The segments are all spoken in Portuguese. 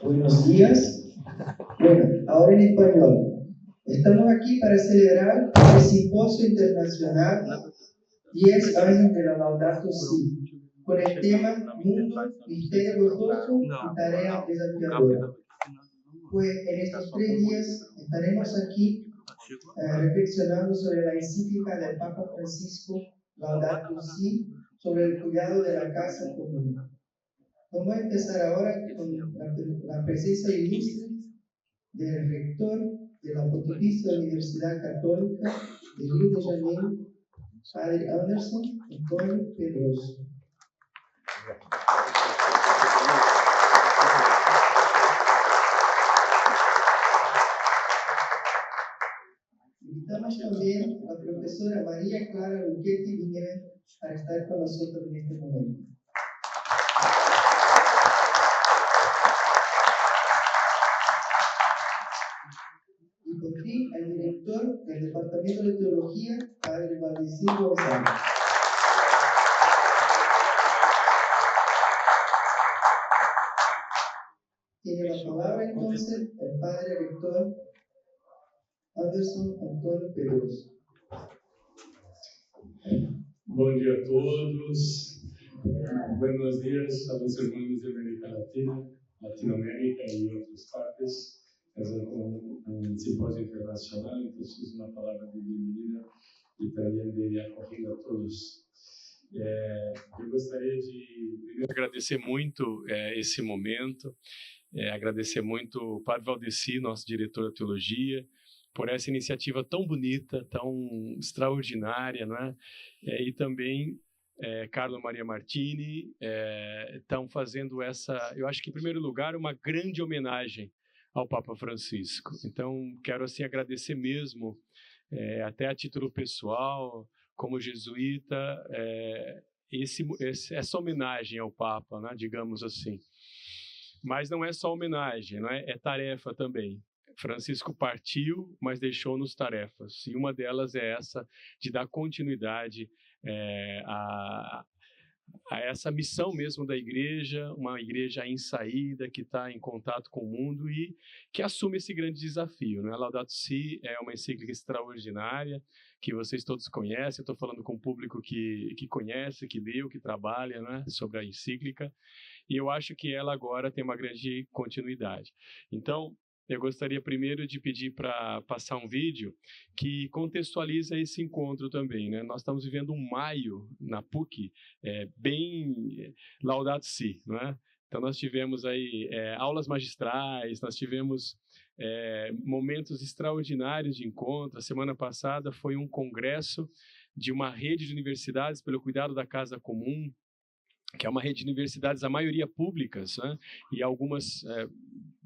Buenos días. Bueno, ahora en español. Estamos aquí para celebrar el Simposio Internacional 10 años de la Laudato Si, con el tema Mundo, Misterio Gozoso y Tarea Desafiadora. Pues en estos 3 días estaremos aquí reflexionando sobre la encíclica del Papa Francisco Laudato Si, sobre el cuidado de la casa común. Vamos a empezar ahora con la presencia ilustre del rector de la Pontificia Universidad Católica de Río de Janeiro, Padre Anderson Antônio Pedroso. Invitamos también a la profesora María Clara Luchetti Viña para estar con nosotros en este momento. Y por fin, el director del Departamento de Teología, Padre Valdecir González. Tiene la palabra entonces el Padre Rector Anderson Antônio Pedroso. Bom dia a todos. Buenos días a los hermanos de América Latina, Latinoamérica y otras partes. Es un simposio internacional, entonces una palabra de bienvenida y también de acogida a todos. Eu gostaria de primeiro agradecer muito esse momento, agradecer muito o Padre Valdecir, nosso diretor de teologia, por essa iniciativa tão bonita, tão extraordinária, não é? E também Carlo Maria Martini estão fazendo essa, eu acho que em primeiro lugar, uma grande homenagem ao Papa Francisco. Então, quero assim agradecer mesmo, até a título pessoal, como jesuíta, essa homenagem ao Papa, né, digamos assim. Mas não é só homenagem, não é? É tarefa também. Francisco partiu, mas deixou-nos tarefas. E uma delas é essa, de dar continuidade a essa missão mesmo da igreja, uma igreja em saída, que está em contato com o mundo e que assume esse grande desafio, né? Laudato Si é uma encíclica extraordinária, que vocês todos conhecem. Estou falando com um público que conhece, que leu, que trabalha, né, sobre a encíclica, e eu acho que ela agora tem uma grande continuidade. Então, eu gostaria primeiro de pedir para passar um vídeo que contextualiza esse encontro também, né? Nós estamos vivendo um maio na PUC bem Laudato Si, não é? Então nós tivemos aí aulas magistrais, nós tivemos momentos extraordinários de encontro. A semana passada foi um congresso de uma rede de universidades pelo cuidado da casa comum, que é uma rede de universidades, a maioria públicas, né? E algumas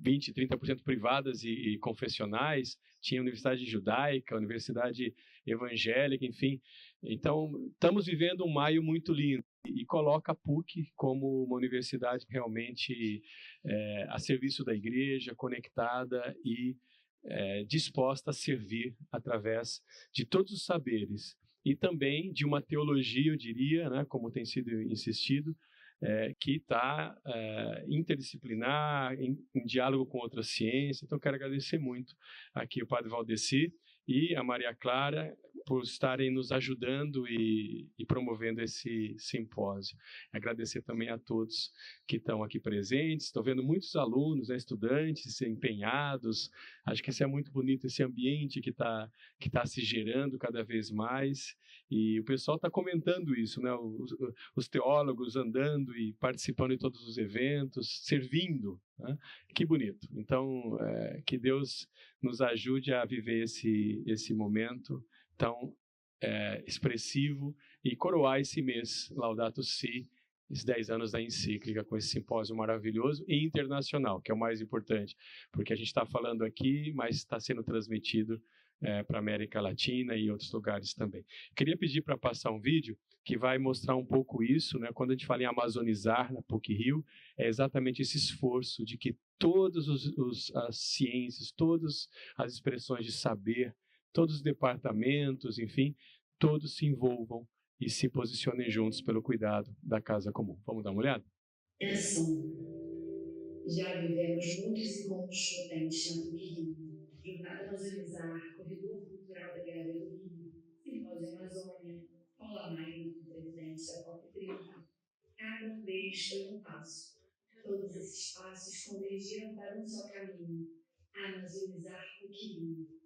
20%, 30% privadas e confessionais. Tinha a Universidade Judaica, a Universidade Evangélica, enfim. Então, estamos vivendo um maio muito lindo e coloca a PUC como uma universidade realmente a serviço da igreja, conectada e disposta a servir através de todos os saberes. E também de uma teologia, eu diria, né, como tem sido insistido, que está interdisciplinar, em diálogo com outras ciências. Então, quero agradecer muito aqui o Padre Valdecir e a Maria Clara por estarem nos ajudando e promovendo esse simpósio. Agradecer também a todos que estão aqui presentes. Estou vendo muitos alunos, né, estudantes empenhados. Acho que isso é muito bonito, esse ambiente que tá se gerando cada vez mais. E o pessoal está comentando isso, né? Os teólogos andando e participando de todos os eventos, servindo, né? Que bonito. Então, que Deus nos ajude a viver esse momento tão expressivo e coroar esse mês, Laudato Si, esses 10 anos da encíclica, com esse simpósio maravilhoso e internacional, que é o mais importante, porque a gente está falando aqui, mas está sendo transmitido para a América Latina e outros lugares também. Queria pedir para passar um vídeo que vai mostrar um pouco isso, né? Quando a gente fala em amazonizar na PUC-Rio, é exatamente esse esforço de que todas as ciências, todas as expressões de saber, todos os departamentos, enfim, todos se envolvam e se posicionem juntos pelo cuidado da casa comum. Vamos dar uma olhada? Já vivemos muitos encontros potentes na PUC-Rio, Jornada Amazonizar, Corredor Cultural da Beira do Rio, Simpósio Amazônia, Paula Magna com Presidência COP30. Cada um deles foi um passo. Todos esses passos convergiram para um só caminho: amazonizar PUC-Rio.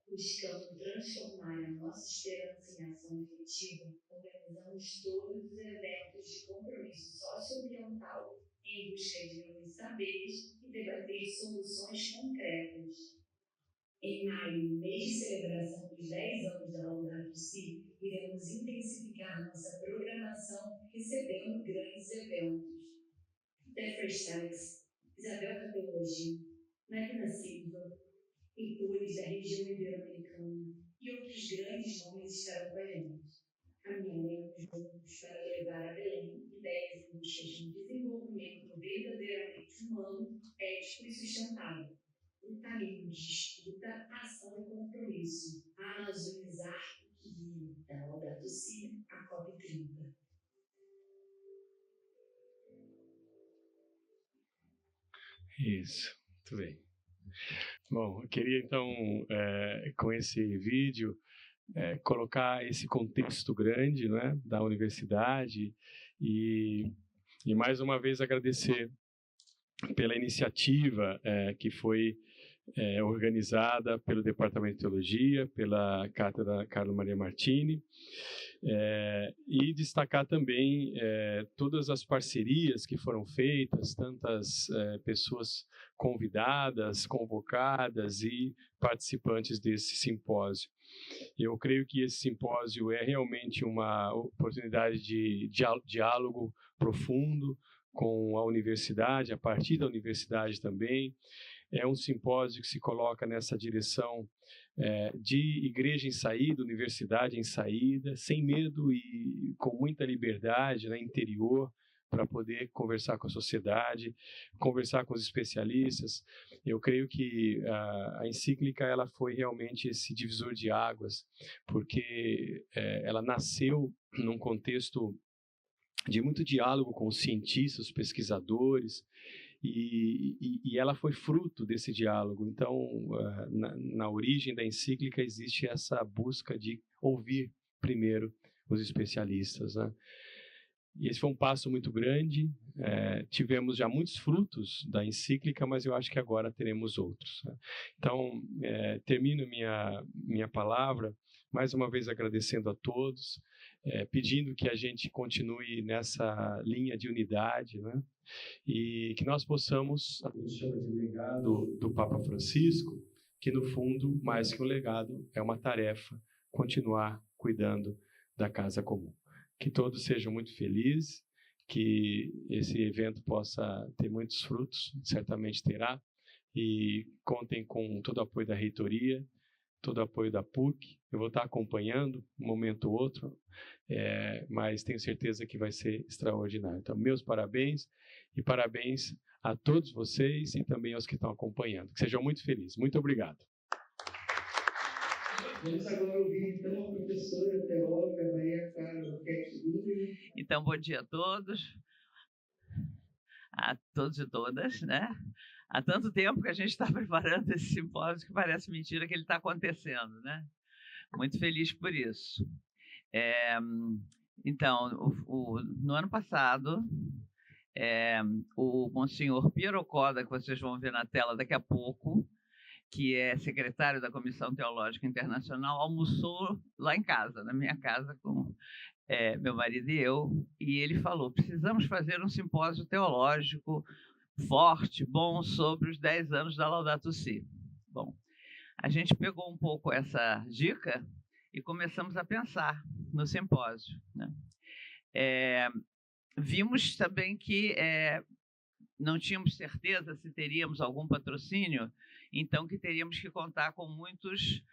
Buscando transformar a nossa esperança em ação efetiva, organizamos todos os eventos de compromisso socioambiental em busca de novos saberes e debater soluções concretas. Em maio, mês de celebração dos 10 anos da Laudato Si, iremos intensificar nossa programação recebendo grandes eventos. Jeffrey Sachs, Isabel Capeloggi, Magna Silva, leitores da região ibero-americana e outros grandes nomes estarão com a gente. Caminharemos juntos para levar a Belém ideias em busca de um desenvolvimento verdadeiramente humano, ético e sustentável. Um caminho de disputa, ação e compromisso. Amazonizar o Rio, da Laudato Si, a COP30. Isso, muito bem. Bom, eu queria então, com esse vídeo, colocar esse contexto grande, né, da universidade e mais uma vez agradecer pela iniciativa que foi organizada pelo Departamento de Teologia, pela Cátedra Carlo Maria Martini, e destacar também todas as parcerias que foram feitas, tantas pessoas convidadas, convocadas e participantes desse simpósio. Eu creio que esse simpósio é realmente uma oportunidade de diálogo profundo com a universidade, a partir da universidade também. É um simpósio que se coloca nessa direção de igreja em saída, universidade em saída, sem medo e com muita liberdade, né, interior, para poder conversar com a sociedade, conversar com os especialistas. Eu creio que a encíclica ela foi realmente esse divisor de águas, porque ela nasceu num contexto de muito diálogo com os cientistas, os pesquisadores, e ela foi fruto desse diálogo. Então, na origem da encíclica existe essa busca de ouvir primeiro os especialistas, né? E esse foi um passo muito grande. Tivemos já muitos frutos da encíclica, mas eu acho que agora teremos outros, né? Então, termino minha palavra, mais uma vez agradecendo a todos, pedindo que a gente continue nessa linha de unidade, né? E que nós possamos, a gente chama de legado do Papa Francisco, que no fundo, mais que um legado, é uma tarefa, continuar cuidando da casa comum. Que todos sejam muito felizes, que esse evento possa ter muitos frutos, certamente terá, e contem com todo o apoio da reitoria, todo o apoio da PUC. Eu vou estar acompanhando um momento ou outro, mas tenho certeza que vai ser extraordinário. Então, meus parabéns e parabéns a todos vocês e também aos que estão acompanhando. Que sejam muito felizes. Muito obrigado. Vamos agora ouvir, então, a professora teóloga Maria Carla Keck-Rubin. Então, bom dia a todos e todas, né? Há tanto tempo que a gente está preparando esse simpósio que parece mentira que ele está acontecendo, né? Muito feliz por isso. Então, no ano passado, o Monsenhor Piero Coda, que vocês vão ver na tela daqui a pouco, que é secretário da Comissão Teológica Internacional, almoçou lá em casa, na minha casa, com meu marido e eu, e ele falou: precisamos fazer um simpósio teológico forte, bom, sobre os 10 anos da Laudato Si. Bom, a gente pegou um pouco essa dica e começamos a pensar no simpósio, né? Vimos também que não tínhamos certeza se teríamos algum patrocínio, então que teríamos que contar com muitos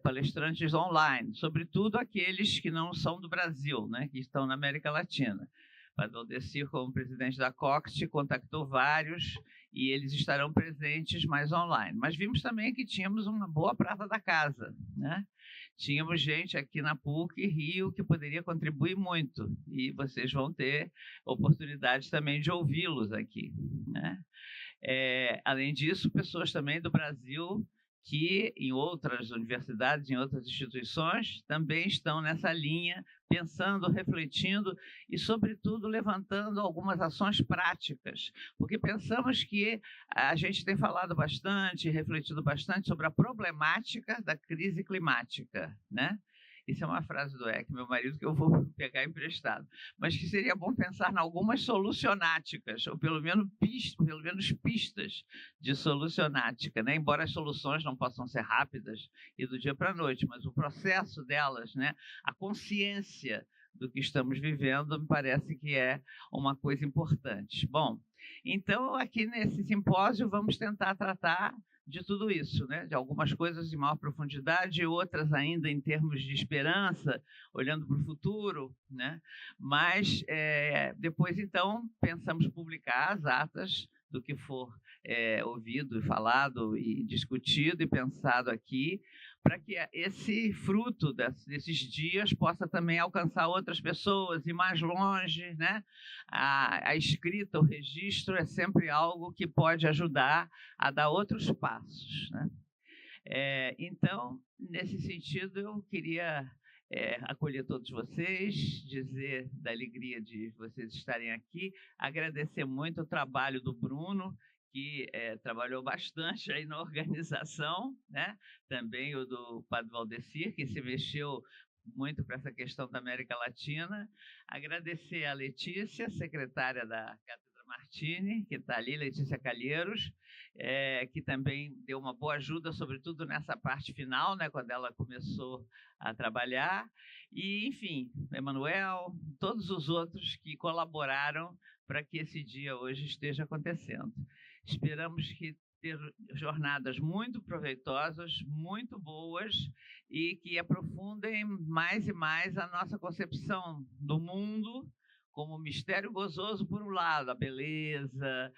palestrantes online, sobretudo aqueles que não são do Brasil, né, que estão na América Latina. O Padre Valdecir, como presidente da COCT, contactou vários e eles estarão presentes mais online. Mas vimos também que tínhamos uma boa prata da casa, né? Tínhamos gente aqui na PUC Rio que poderia contribuir muito, e vocês vão ter oportunidade também de ouvi-los aqui, né? Além disso, pessoas também do Brasil que em outras universidades, em outras instituições, também estão nessa linha, pensando, refletindo e, sobretudo, levantando algumas ações práticas, porque pensamos que a gente tem falado bastante, refletido bastante sobre a problemática da crise climática, né? Isso é uma frase do Eck, meu marido, que eu vou pegar emprestado. Mas que seria bom pensar em algumas solucionáticas, ou pelo menos pistas de solucionática, né? Embora as soluções não possam ser rápidas e do dia para a noite, mas o processo delas, né? A consciência do que estamos vivendo, me parece que é uma coisa importante. Bom, então, aqui nesse simpósio, vamos tentar tratar de tudo isso, né? De algumas coisas de maior profundidade, outras ainda em termos de esperança, olhando para o futuro, né? Mas depois, então, pensamos publicar as atas do que for ouvido, falado e discutido e pensado aqui, para que esse fruto desses dias possa também alcançar outras pessoas, ir mais longe, né? A escrita, o registro é sempre algo que pode ajudar a dar outros passos, né? Então, nesse sentido, eu queria acolher todos vocês, dizer da alegria de vocês estarem aqui, agradecer muito o trabalho do Bruno, que trabalhou bastante aí na organização, né? Também o do Padre Valdecir, que se mexeu muito para essa questão da América Latina. Agradecer a Letícia, secretária da Cátedra Martini, que está ali, Letícia Calheiros, que também deu uma boa ajuda, sobretudo nessa parte final, né, quando ela começou a trabalhar. E, enfim, Emanuel, todos os outros que colaboraram para que esse dia hoje esteja acontecendo. Esperamos que ter jornadas muito proveitosas, muito boas, e que aprofundem mais e mais a nossa concepção do mundo como mistério gozoso, por um lado, a beleza,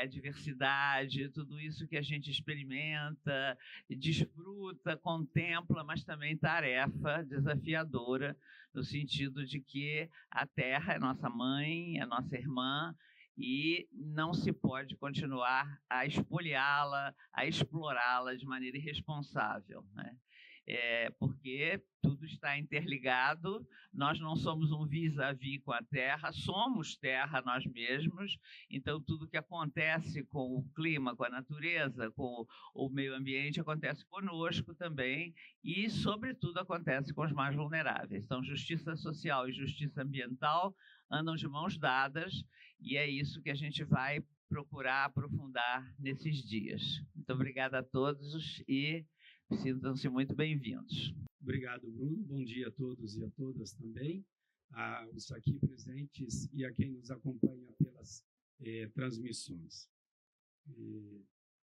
a diversidade, tudo isso que a gente experimenta, desfruta, contempla, mas também tarefa desafiadora, no sentido de que a Terra é nossa mãe, é nossa irmã, e não se pode continuar a espoliá-la, a explorá-la de maneira irresponsável, né? Porque tudo está interligado, nós não somos um vis-à-vis com a Terra, somos Terra nós mesmos, então tudo que acontece com o clima, com a natureza, com o meio ambiente, acontece conosco também e, sobretudo, acontece com os mais vulneráveis. Então, justiça social e justiça ambiental andam de mãos dadas e é isso que a gente vai procurar aprofundar nesses dias. Muito obrigada a todos e sintam-se muito bem-vindos. Obrigado, Bruno. Bom dia a todos e a todas também, aos aqui presentes e a quem nos acompanha pelas transmissões.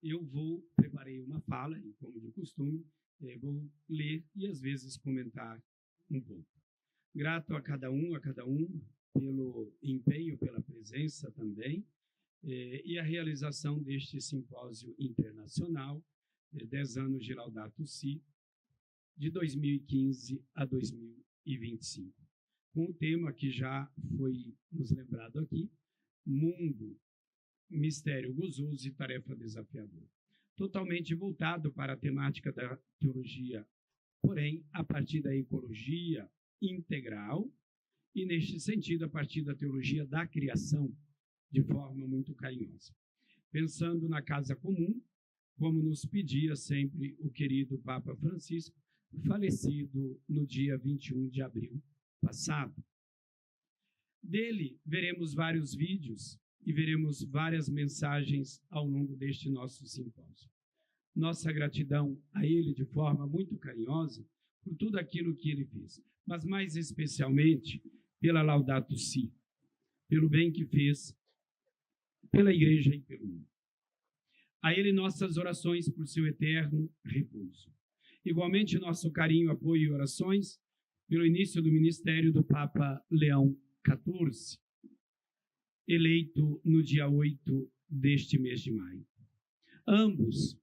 Eu preparei uma fala, e como de costume, vou ler e às vezes comentar um pouco. Grato a cada um pelo empenho, pela presença também, e a realização deste simpósio internacional, 10 anos de Laudato Si, de 2015 a 2025, com o tema que já foi nos lembrado aqui, Mundo, Mistério Gozoso e Tarefa Desafiadora. Totalmente voltado para a temática da teologia, porém, a partir da ecologia integral e, neste sentido, a partir da teologia da criação, de forma muito carinhosa. Pensando na casa comum, como nos pedia sempre o querido Papa Francisco, falecido no dia 21 de abril passado. Dele veremos vários vídeos e veremos várias mensagens ao longo deste nosso simpósio. Nossa gratidão a ele de forma muito carinhosa por tudo aquilo que ele fez, mas mais especialmente pela Laudato Si, pelo bem que fez pela Igreja e pelo mundo. A ele nossas orações por seu eterno repouso. Igualmente nosso carinho, apoio e orações pelo início do ministério do Papa Leão XIV, eleito no dia 8 deste mês de maio. Ambos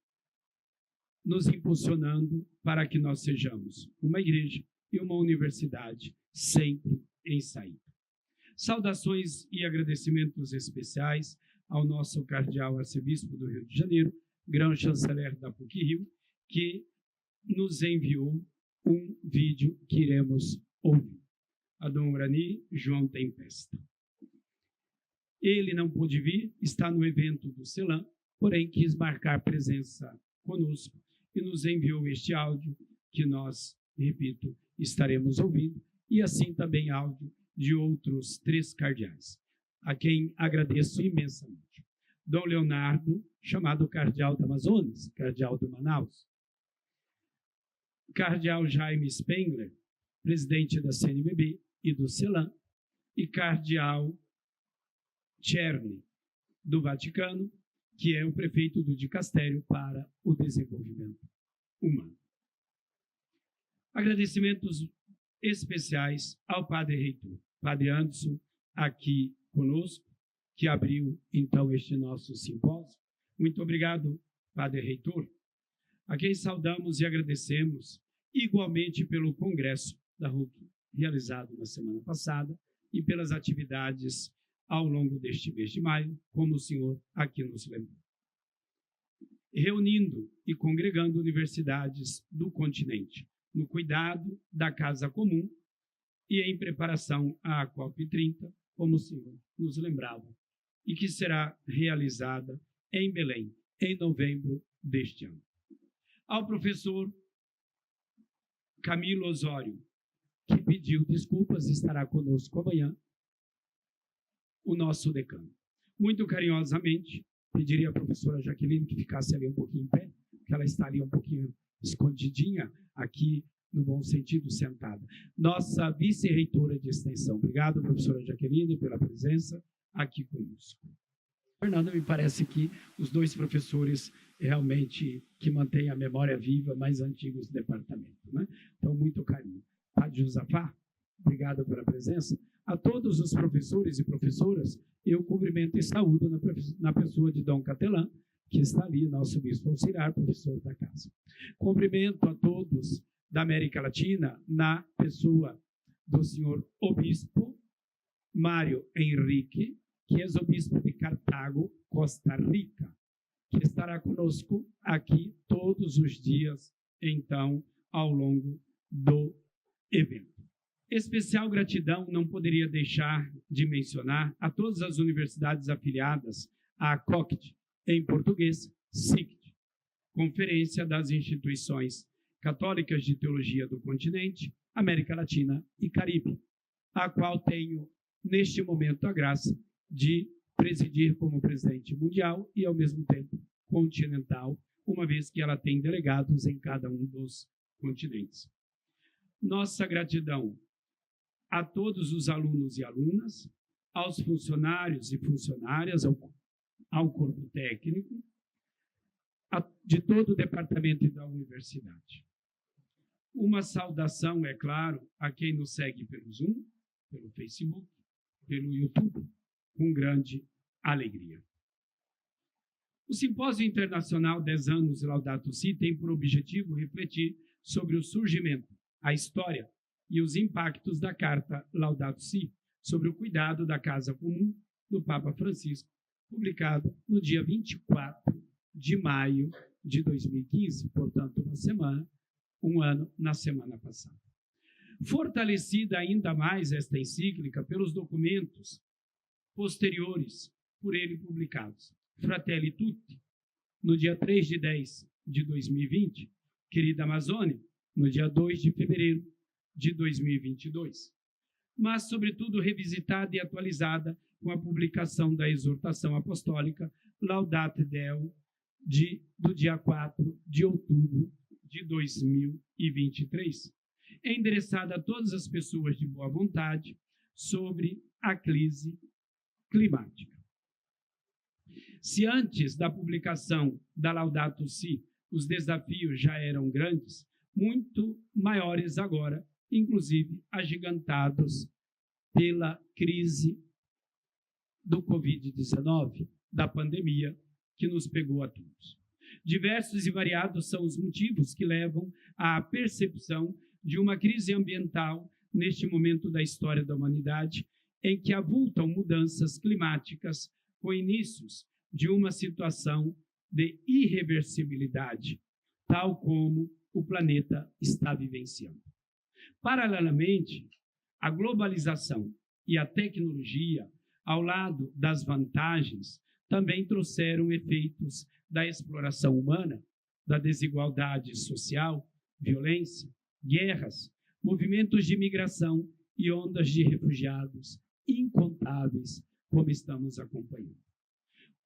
nos impulsionando para que nós sejamos uma igreja e uma universidade sempre em saída. Saudações e agradecimentos especiais ao nosso cardeal arcebispo do Rio de Janeiro, grão chanceler da PUC-Rio, que nos enviou um vídeo que iremos ouvir. A Dom Urani João Tempesta. Ele não pôde vir, está no evento do CELAM, porém quis marcar presença conosco e nos enviou este áudio que nós, repito, estaremos ouvindo, e assim também áudio de outros 3 cardeais, a quem agradeço imensamente. Dom Leonardo, chamado cardeal do Amazonas, cardeal do Manaus. Cardeal Jaime Spengler, presidente da CNBB e do CELAM, e cardeal Czerny, do Vaticano, que é o prefeito do Dicastério para o Desenvolvimento Humano. Agradecimentos especiais ao Padre Reitor, Padre Anderson, aqui conosco, que abriu, então, este nosso simpósio. Muito obrigado, Padre Reitor, a quem saudamos e agradecemos igualmente pelo congresso da RUC, realizado na semana passada, e pelas atividades ao longo deste mês de maio, como o senhor aqui nos lembrou. Reunindo e congregando universidades do continente, no cuidado da casa comum e em preparação à COP30, como o senhor nos lembrava, e que será realizada em Belém, em novembro deste ano. Ao professor Camilo Osório, que pediu desculpas, estará conosco amanhã, o nosso decano. Muito carinhosamente, pediria à professora Jaqueline que ficasse ali um pouquinho em pé, porque ela está ali um pouquinho escondidinha, aqui, no bom sentido, sentada. Nossa vice-reitora de extensão. Obrigado, professora Jaqueline, pela presença aqui conosco. Fernando, me parece que os 2 professores realmente que mantêm a memória viva mais antigos do departamento, né? Então, muito carinho. Padre Josafá, obrigado pela presença. A todos os professores e professoras, eu cumprimento e saúdo na pessoa de Dom Catelã, que está ali, nosso bispo auxiliar, professor da casa. Cumprimento a todos da América Latina, na pessoa do senhor obispo Mário Henrique, que é obispo de Cartago, Costa Rica, que estará conosco aqui todos os dias, então, ao longo do evento. Especial gratidão não poderia deixar de mencionar a todas as universidades afiliadas à COCT, em português, SICT, Conferência das Instituições Católicas de Teologia do Continente, América Latina e Caribe, a qual tenho, neste momento, a graça de presidir como presidente mundial e, ao mesmo tempo, continental, uma vez que ela tem delegados em cada um dos continentes. Nossa gratidão a todos os alunos e alunas, aos funcionários e funcionárias, ao corpo técnico, de todo o departamento da universidade. Uma saudação, é claro, a quem nos segue pelo Zoom, pelo Facebook, pelo YouTube, com grande alegria. O Simpósio Internacional 10 anos Laudato Si tem por objetivo refletir sobre o surgimento, a história e os impactos da Carta Laudato Si sobre o cuidado da casa comum do Papa Francisco, publicado no dia 24 de maio de 2015, portanto, um ano na semana passada. Fortalecida ainda mais esta encíclica pelos documentos posteriores por ele publicados. Fratelli Tutti, no dia 3 de 10 de 2020, Querida Amazônia, no dia 2 de fevereiro de 2022. Mas, sobretudo, revisitada e atualizada com a publicação da exortação apostólica Laudate Deum, do dia 4 de outubro de 2023, endereçada a todas as pessoas de boa vontade sobre a crise climática. Se antes da publicação da Laudato Si os desafios já eram grandes, muito maiores agora, inclusive agigantados pela crise do Covid-19, da pandemia que nos pegou a todos. Diversos e variados são os motivos que levam à percepção de uma crise ambiental neste momento da história da humanidade, em que avultam mudanças climáticas com inícios de uma situação de irreversibilidade, tal como o planeta está vivenciando. Paralelamente, a globalização e a tecnologia, ao lado das vantagens, também trouxeram efeitos da exploração humana, da desigualdade social, violência, guerras, movimentos de migração e ondas de refugiados incontáveis, como estamos acompanhando.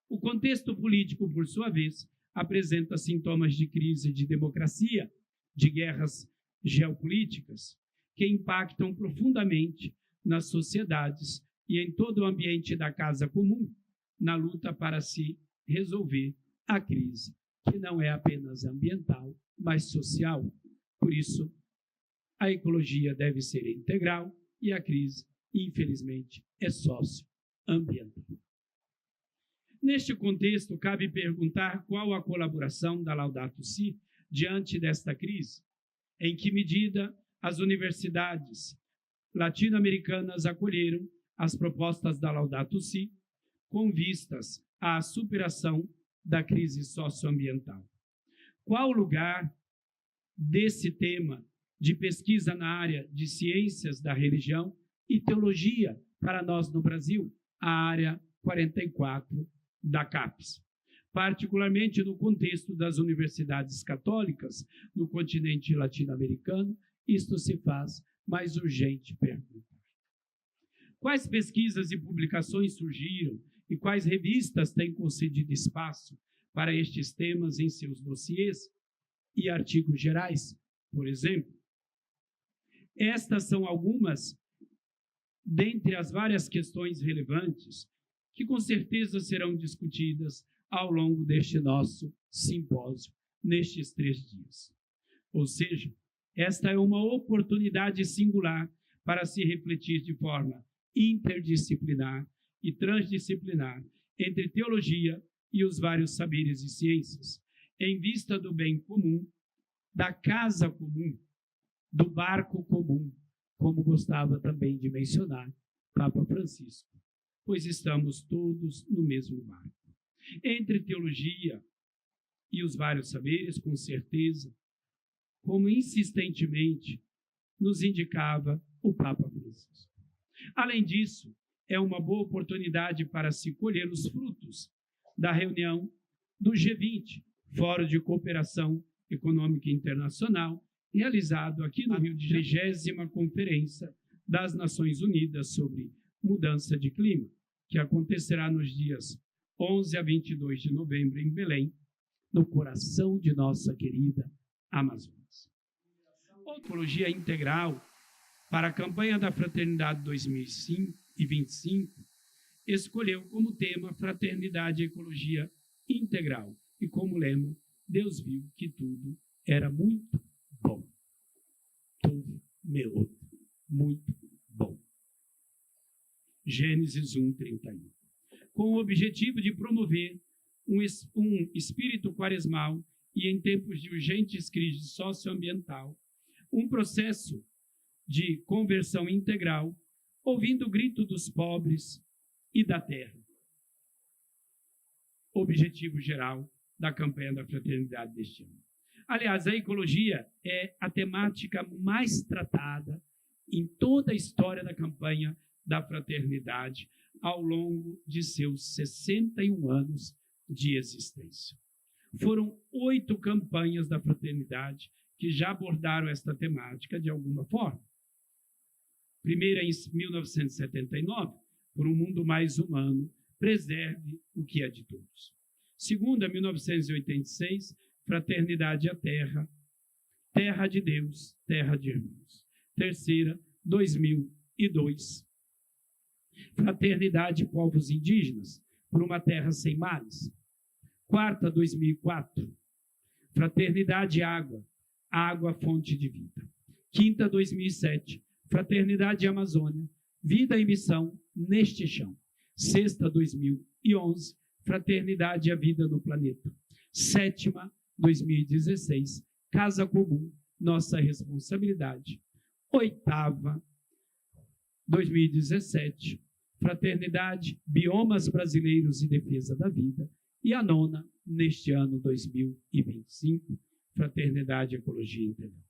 O contexto político, por sua vez, apresenta sintomas de crise de democracia, de guerras geopolíticas, que impactam profundamente nas sociedades e em todo o ambiente da casa comum, na luta para se resolver a crise, que não é apenas ambiental, mas social. Por isso, a ecologia deve ser integral e a crise, infelizmente, é socioambiental. Neste contexto, cabe perguntar qual a colaboração da Laudato Si diante desta crise, em que medida as universidades latino-americanas acolheram as propostas da Laudato Si com vistas à superação da crise socioambiental. Qual o lugar desse tema de pesquisa na área de ciências da religião e teologia para nós no Brasil, a área 44 da CAPES, particularmente no contexto das universidades católicas no continente latino-americano? Isto se faz mais urgente perguntar. Quais pesquisas e publicações surgiram e quais revistas têm concedido espaço para estes temas em seus dossiês e artigos gerais, por exemplo? Estas são algumas dentre as várias questões relevantes que com certeza serão discutidas ao longo deste nosso simpósio, nestes 3 dias. Ou seja, esta é uma oportunidade singular para se refletir de forma interdisciplinar e transdisciplinar entre teologia e os vários saberes e ciências, em vista do bem comum, da casa comum, do barco comum, como gostava também de mencionar Papa Francisco, pois estamos todos no mesmo barco. Entre teologia e os vários saberes, com certeza, como insistentemente nos indicava o Papa Francisco. Além disso, é uma boa oportunidade para se colher os frutos da reunião do G20, Fórum de Cooperação Econômica Internacional, realizado aqui no Rio de Janeiro, 30ª Conferência das Nações Unidas sobre Mudança de Clima, que acontecerá nos dias 11 a 22 de novembro em Belém, no coração de nossa querida Amazonas. Ecologia Integral para a campanha da Fraternidade 2025 escolheu como tema Fraternidade e Ecologia Integral e como lema Deus viu que tudo era muito bom. Tudo meu, muito bom. Gênesis 1:31. Com o objetivo de promover um espírito quaresmal e em tempos de urgentes crise socioambiental, um processo de conversão integral, ouvindo o grito dos pobres e da terra. Objetivo geral da campanha da Fraternidade deste ano. Aliás, a ecologia é a temática mais tratada em toda a história da campanha da Fraternidade ao longo de seus 61 anos de existência. Foram 8 campanhas da Fraternidade que já abordaram esta temática de alguma forma. Primeira, em 1979, por um mundo mais humano, preserve o que é de todos. Segunda, 1986, Fraternidade à Terra, Terra de Deus, Terra de Irmãos. Terceira, 2002, Fraternidade Povos Indígenas, por uma Terra Sem Males. Quarta, 2004, Fraternidade Água, Água Fonte de Vida. Quinta, 2007, Fraternidade Amazônia, Vida e Missão neste Chão. Sexta, 2011, Fraternidade e a Vida no Planeta. 7ª, 2016, Casa Comum, Nossa Responsabilidade. 8ª, 2017, Fraternidade, Biomas Brasileiros e Defesa da Vida. E a 9ª, neste ano 2025, Fraternidade e Ecologia Integral.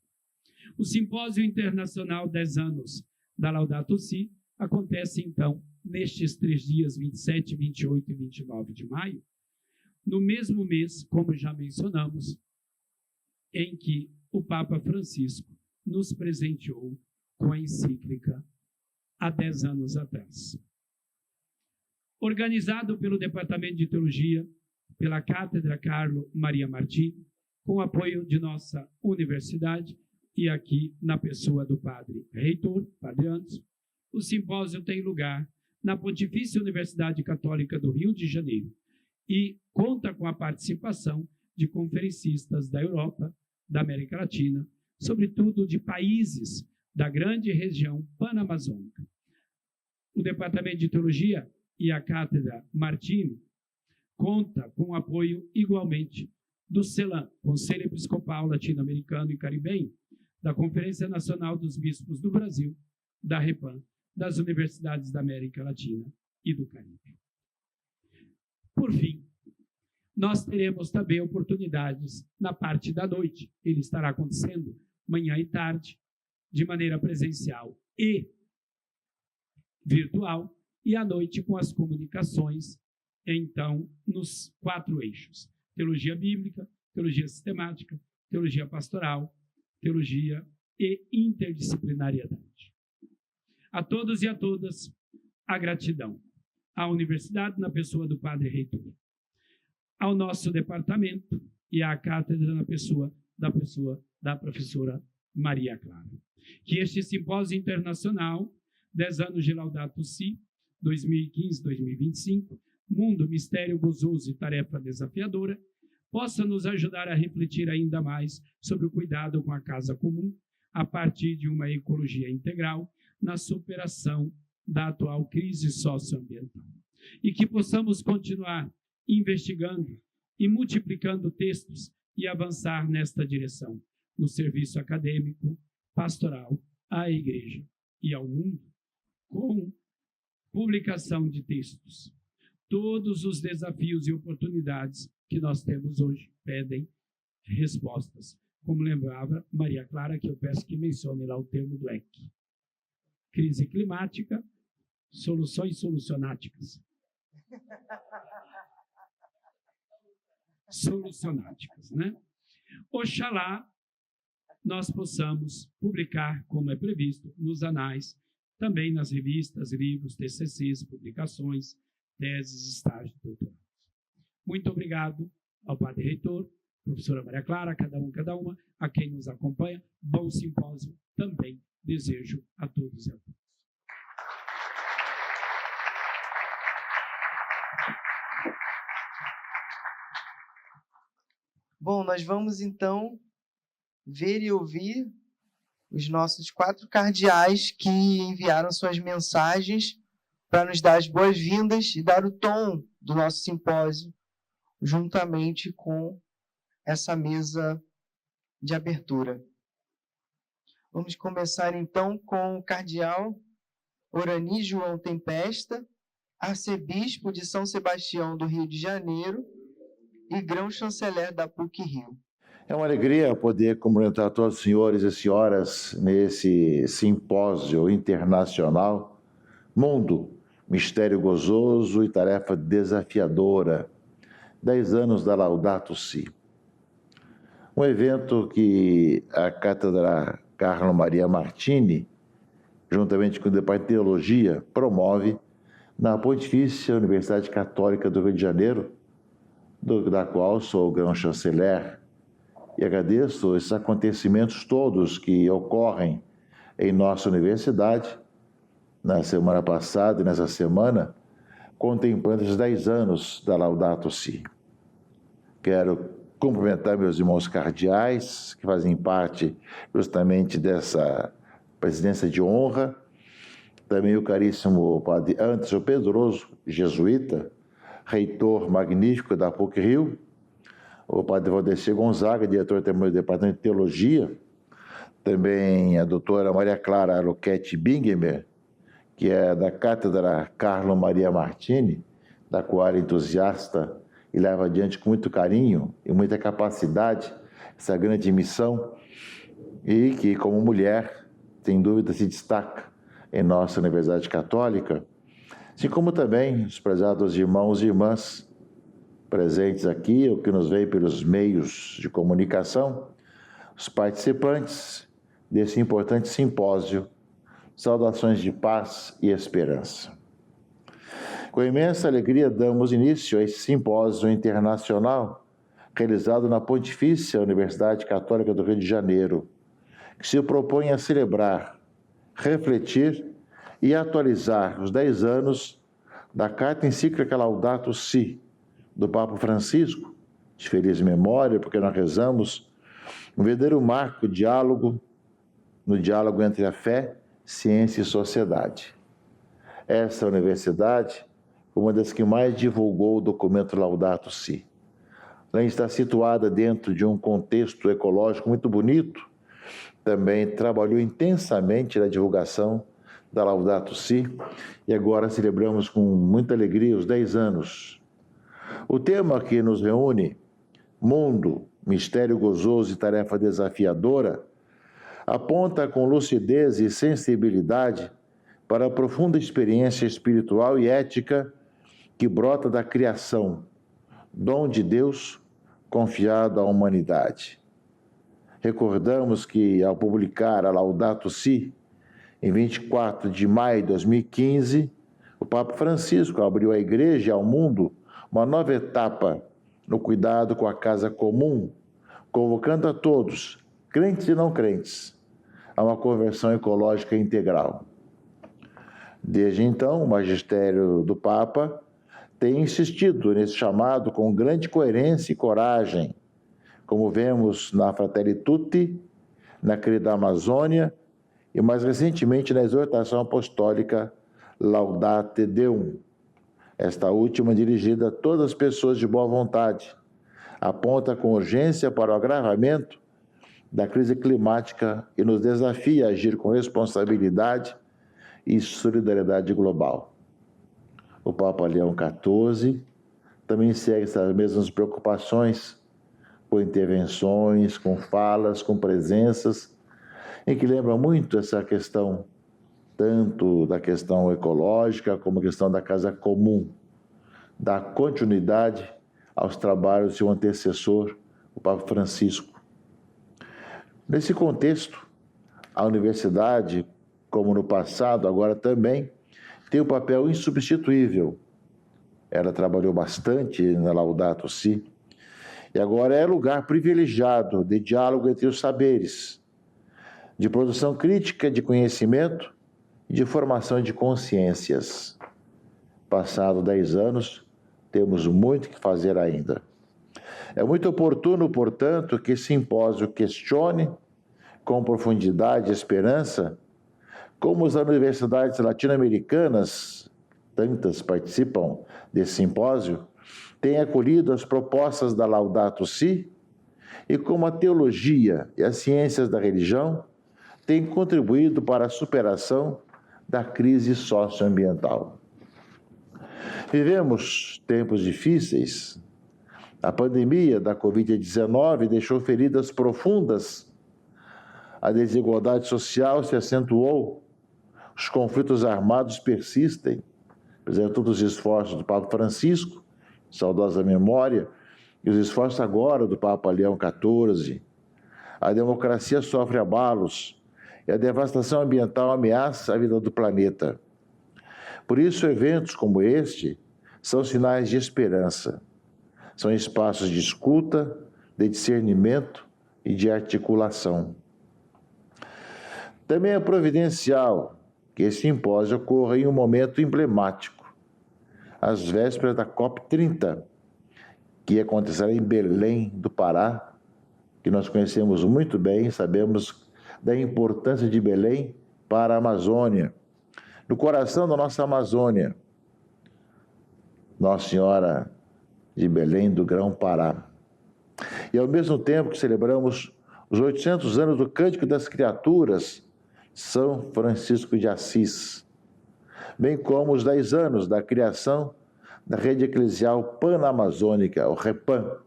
O Simpósio Internacional 10 anos da Laudato Si acontece, então, nestes 3 dias, 27, 28 e 29 de maio, no mesmo mês, como já mencionamos, em que o Papa Francisco nos presenteou com a encíclica há 10 anos atrás. Organizado pelo Departamento de Teologia, pela Cátedra Carlo Maria Martini, com apoio de nossa universidade e aqui na pessoa do Padre Reitor, Padre Anderson, o simpósio tem lugar na Pontifícia Universidade Católica do Rio de Janeiro e conta com a participação de conferencistas da Europa, da América Latina, sobretudo de países da grande região panamazônica. O Departamento de Teologia e a Cátedra Martini conta com o apoio igualmente do CELAM, Conselho Episcopal Latino-Americano e Caribenho, da Conferência Nacional dos Bispos do Brasil, da REPAM, das universidades da América Latina e do Caribe. Por fim, nós teremos também oportunidades na parte da noite. Ele estará acontecendo manhã e tarde, de maneira presencial e virtual, e à noite com as comunicações, então, nos 4 eixos: teologia bíblica, teologia sistemática, teologia pastoral, teologia e interdisciplinariedade. A todos e a todas, a gratidão. À universidade, na pessoa do Padre Reitor. Ao nosso departamento e à cátedra na pessoa da professora Maria Clara. Que este simpósio internacional, 10 anos de Laudato Si, 2015-2025, Mundo, Mistério Gozoso e Tarefa Desafiadora, possa nos ajudar a refletir ainda mais sobre o cuidado com a casa comum, a partir de uma ecologia integral, na superação da atual crise socioambiental. E que possamos continuar investigando e multiplicando textos e avançar nesta direção, no serviço acadêmico, pastoral, à Igreja e ao mundo, com publicação de textos. Todos os desafios e oportunidades que nós temos hoje pedem respostas. Como lembrava Maria Clara, que eu peço que mencione lá o termo do EC. Crise climática, soluções solucionáticas. Solucionáticas, né? Oxalá nós possamos publicar, como é previsto, nos anais, também nas revistas, livros, TCCs, publicações, teses, estágios, doutorados. Muito obrigado ao Padre Reitor, professora Maria Clara, cada uma, a quem nos acompanha. Bom simpósio também desejo a todos e a todas. Bom, nós vamos então ver e ouvir os nossos 4 cardeais que enviaram suas mensagens para nos dar as boas-vindas e dar o tom do nosso simpósio, juntamente com essa mesa de abertura. Vamos começar então com o cardeal Orani João Tempesta, arcebispo de São Sebastião do Rio de Janeiro e grão-chanceler da PUC-Rio. É uma alegria poder cumprimentar todos os senhores e senhoras nesse simpósio internacional Mundo, Mistério Gozoso e Tarefa Desafiadora, 10 anos da Laudato Si. Um evento que a Cátedra Carlo Maria Martini, juntamente com o Departamento de Teologia, promove na Pontifícia Universidade Católica do Rio de Janeiro, da qual sou o grão-chanceler, e agradeço esses acontecimentos todos que ocorrem em nossa universidade, na semana passada e nessa semana, contemplando os 10 anos da Laudato Si. Quero cumprimentar meus irmãos cardeais, que fazem parte justamente dessa presidência de honra, também o caríssimo Padre Anderson Pedroso, jesuíta, reitor magnífico da PUC-Rio, o padre Valdecir Gonzaga, diretor do Departamento de Teologia, também a doutora Maria Clara Aluquete Bingemer, que é da Cátedra Carlo Maria Martini, da qual é entusiasta e leva adiante com muito carinho e muita capacidade essa grande missão, e que, como mulher, sem dúvida se destaca em nossa Universidade Católica, assim como também os prezados irmãos e irmãs presentes aqui, o que nos veio pelos meios de comunicação, os participantes desse importante simpósio. Saudações de paz e esperança. Com imensa alegria damos início a esse simpósio internacional realizado na Pontifícia Universidade Católica do Rio de Janeiro, que se propõe a celebrar, refletir e atualizar os 10 anos da Carta Encíclica Laudato Si, do Papa Francisco, de feliz memória, porque nós rezamos um verdadeiro marco no diálogo entre a fé, ciência e sociedade. Essa universidade foi uma das que mais divulgou o documento Laudato Si. Além de estar situada dentro de um contexto ecológico muito bonito, também trabalhou intensamente na divulgação da Laudato Si, e agora celebramos com muita alegria os 10 anos. O tema que nos reúne, Mundo, Mistério Gozoso e Tarefa Desafiadora, aponta com lucidez e sensibilidade para a profunda experiência espiritual e ética que brota da criação, dom de Deus confiado à humanidade. Recordamos que, ao publicar a Laudato Si, em 24 de maio de 2015, o Papa Francisco abriu à Igreja e ao mundo uma nova etapa no cuidado com a casa comum, convocando a todos, crentes e não crentes, a uma conversão ecológica integral. Desde então, o magistério do Papa tem insistido nesse chamado com grande coerência e coragem, como vemos na Fratelli Tutti, na Querida Amazônia e mais recentemente na exortação apostólica Laudate Deum. Esta última, dirigida a todas as pessoas de boa vontade, aponta com urgência para o agravamento da crise climática e nos desafia a agir com responsabilidade e solidariedade global. O Papa Leão XIV também segue essas mesmas preocupações, com intervenções, com falas, com presenças, em que lembra muito essa questão, tanto da questão ecológica como a questão da casa comum, da continuidade aos trabalhos de seu antecessor, o Papa Francisco. Nesse contexto, a universidade, como no passado, agora também, tem um papel insubstituível. Ela trabalhou bastante na Laudato Si, e agora é lugar privilegiado de diálogo entre os saberes, de produção crítica de conhecimento e de formação de consciências. Passados 10 anos, temos muito que fazer ainda. É muito oportuno, portanto, que esse simpósio questione com profundidade e esperança como as universidades latino-americanas, tantas participam desse simpósio, têm acolhido as propostas da Laudato Si e como a teologia e as ciências da religião têm contribuído para a superação da crise socioambiental. Vivemos tempos difíceis. A pandemia da Covid-19 deixou feridas profundas. A desigualdade social se acentuou. Os conflitos armados persistem. Apesar de todos os esforços do Papa Francisco, saudosa memória, e os esforços agora do Papa Leão XIV, a democracia sofre abalos e a devastação ambiental ameaça a vida do planeta. Por isso, eventos como este são sinais de esperança. São espaços de escuta, de discernimento e de articulação. Também é providencial que esse simpósio ocorra em um momento emblemático, às vésperas da COP30, que acontecerá em Belém do Pará, que nós conhecemos muito bem, sabemos da importância de Belém para a Amazônia, no coração da nossa Amazônia. Nossa Senhora de Belém do Grão-Pará. E ao mesmo tempo que celebramos os 800 anos do Cântico das Criaturas, São Francisco de Assis, bem como os 10 anos da criação da Rede Eclesial Pan-Amazônica, o REPAM.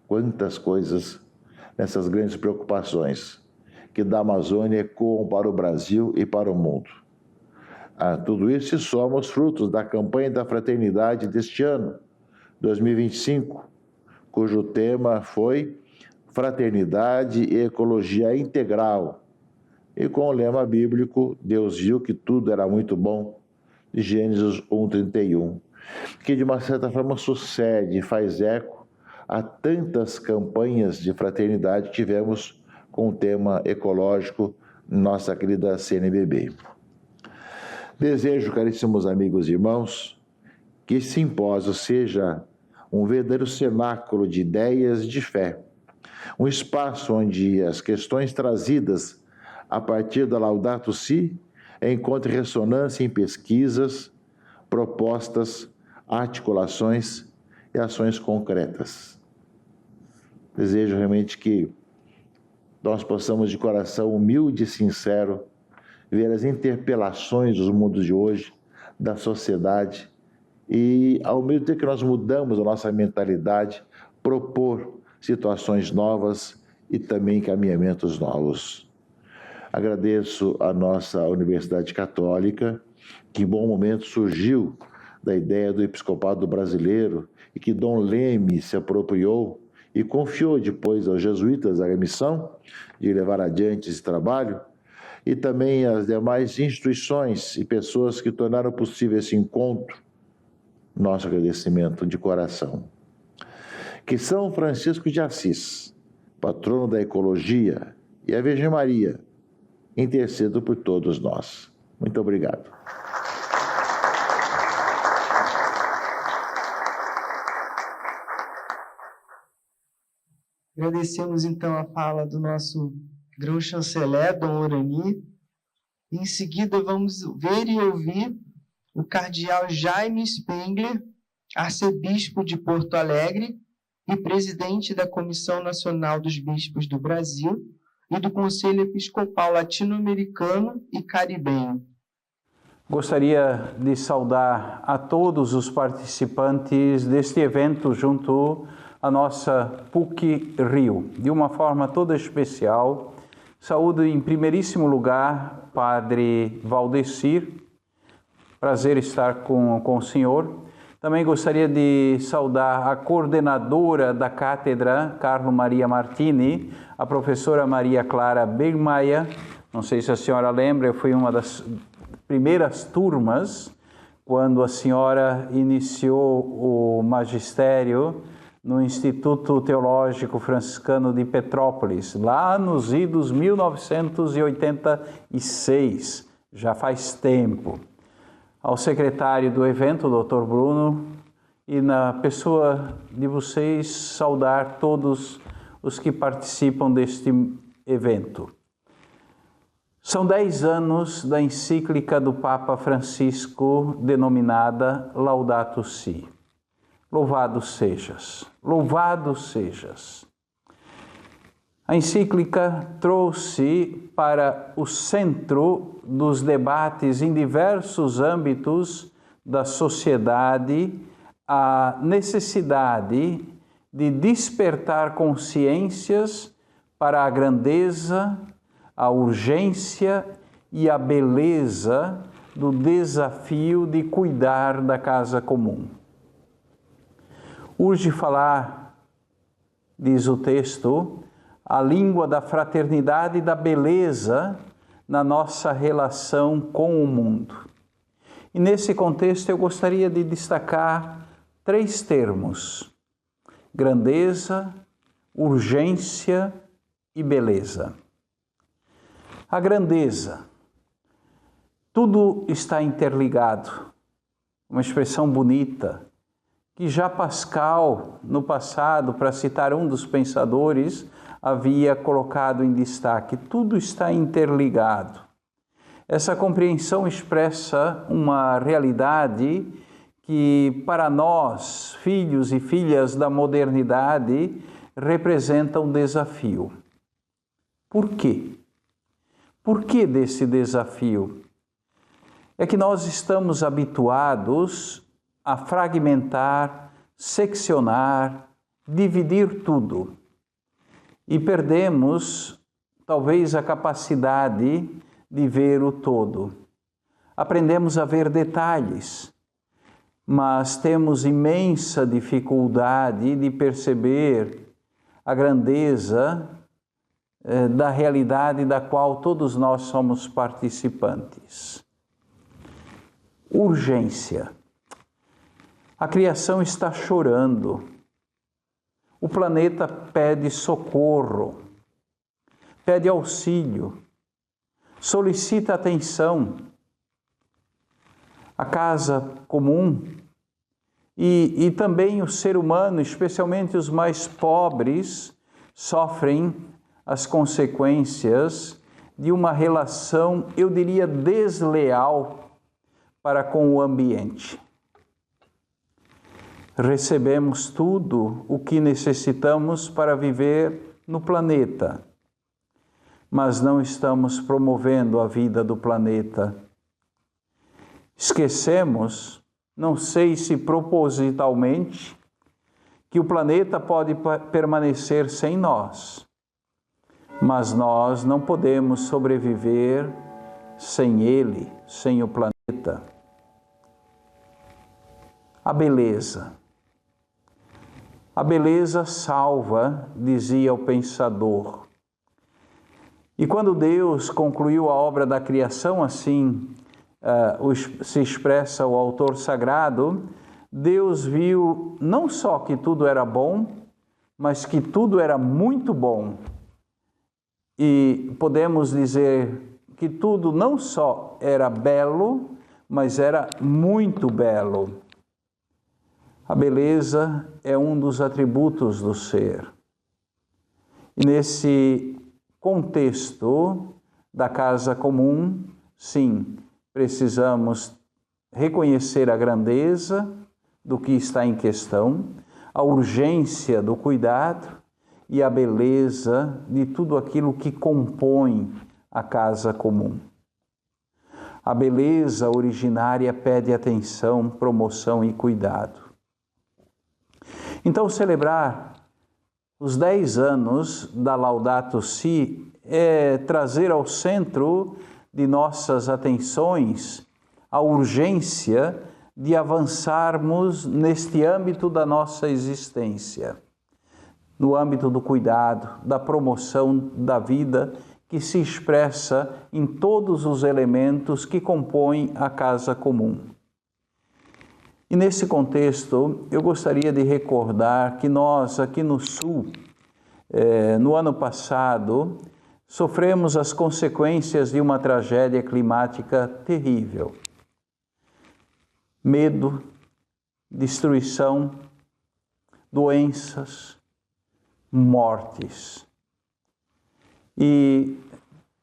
Quantas coisas nessas grandes preocupações que da Amazônia ecoam para o Brasil e para o mundo. A tudo isso se somam os frutos da campanha da fraternidade deste ano, 2025, cujo tema foi Fraternidade e Ecologia Integral, e com o lema bíblico, Deus viu que tudo era muito bom, de Gênesis 1:31, que de uma certa forma sucede e faz eco a tantas campanhas de fraternidade que tivemos com o tema ecológico, nossa querida CNBB. Desejo, caríssimos amigos e irmãos, que esse simpósio seja um verdadeiro cenáculo de ideias e de fé, um espaço onde as questões trazidas a partir da Laudato Si encontrem ressonância em pesquisas, propostas, articulações e ações concretas. Desejo realmente que nós possamos, de coração humilde e sincero, ver as interpelações dos mundos de hoje, da sociedade, e, ao mesmo tempo que nós mudamos a nossa mentalidade, propor situações novas e também encaminhamentos novos. Agradeço a nossa Universidade Católica, que em bom momento surgiu da ideia do episcopado brasileiro e que Dom Leme se apropriou e confiou depois aos jesuítas a missão de levar adiante esse trabalho, e também as demais instituições e pessoas que tornaram possível esse encontro. Nosso agradecimento de coração. Que São Francisco de Assis, patrono da ecologia, e a Virgem Maria intercedam por todos nós. Muito obrigado. Agradecemos então a fala do nosso grão-chanceler, Dom Orani. Em seguida, vamos ver e ouvir o cardeal Jaime Spengler, arcebispo de Porto Alegre e presidente da Comissão Nacional dos Bispos do Brasil e do Conselho Episcopal Latino-Americano e Caribenho. Gostaria de saudar a todos os participantes deste evento junto à nossa PUC Rio. De uma forma toda especial, saúdo em primeiríssimo lugar Padre Valdecir. Prazer estar com o senhor. Também gostaria de saudar a coordenadora da cátedra, Carlo Maria Martini, a professora Maria Clara Bergmaia. Não sei se a senhora lembra, eu fui uma das primeiras turmas quando a senhora iniciou o magistério no Instituto Teológico Franciscano de Petrópolis, lá nos idos 1986, já faz tempo. Ao secretário do evento, o Dr. Bruno, e na pessoa de vocês, saudar todos os que participam deste evento. São 10 anos da encíclica do Papa Francisco, denominada Laudato Si. Louvado sejas, louvado sejas. A encíclica trouxe para o centro dos debates em diversos âmbitos da sociedade a necessidade de despertar consciências para a grandeza, a urgência e a beleza do desafio de cuidar da casa comum. Urge falar, diz o texto, a língua da fraternidade e da beleza na nossa relação com o mundo. E nesse contexto eu gostaria de destacar 3 termos: grandeza, urgência e beleza. A grandeza. Tudo está interligado. Uma expressão bonita, que já Pascal, no passado, para citar um dos pensadores, havia colocado em destaque. Tudo está interligado. Essa compreensão expressa uma realidade que para nós, filhos e filhas da modernidade, representa um desafio. Por quê? Por que desse desafio? É que nós estamos habituados a fragmentar, seccionar, dividir tudo. E perdemos, talvez, a capacidade de ver o todo. Aprendemos a ver detalhes, mas temos imensa dificuldade de perceber a grandeza da realidade da qual todos nós somos participantes. Urgência. A criação está chorando. O planeta pede socorro, pede auxílio, solicita atenção. A casa comum e também o ser humano, especialmente os mais pobres, sofrem as consequências de uma relação, eu diria, desleal para com o ambiente. Recebemos tudo o que necessitamos para viver no planeta, mas não estamos promovendo a vida do planeta. Esquecemos, não sei se propositalmente, que o planeta pode permanecer sem nós, mas nós não podemos sobreviver sem ele, sem o planeta. A beleza. A beleza salva, dizia o pensador. E quando Deus concluiu a obra da criação, assim se expressa o autor sagrado, Deus viu não só que tudo era bom, mas que tudo era muito bom. E podemos dizer que tudo não só era belo, mas era muito belo. A beleza é um dos atributos do ser. E nesse contexto da casa comum, sim, precisamos reconhecer a grandeza do que está em questão, a urgência do cuidado e a beleza de tudo aquilo que compõe a casa comum. A beleza originária pede atenção, promoção e cuidado. Então, celebrar os 10 anos da Laudato Si é trazer ao centro de nossas atenções a urgência de avançarmos neste âmbito da nossa existência, no âmbito do cuidado, da promoção da vida que se expressa em todos os elementos que compõem a casa comum. E nesse contexto, eu gostaria de recordar que nós, aqui no Sul, no ano passado, sofremos as consequências de uma tragédia climática terrível. Medo, destruição, doenças, mortes. E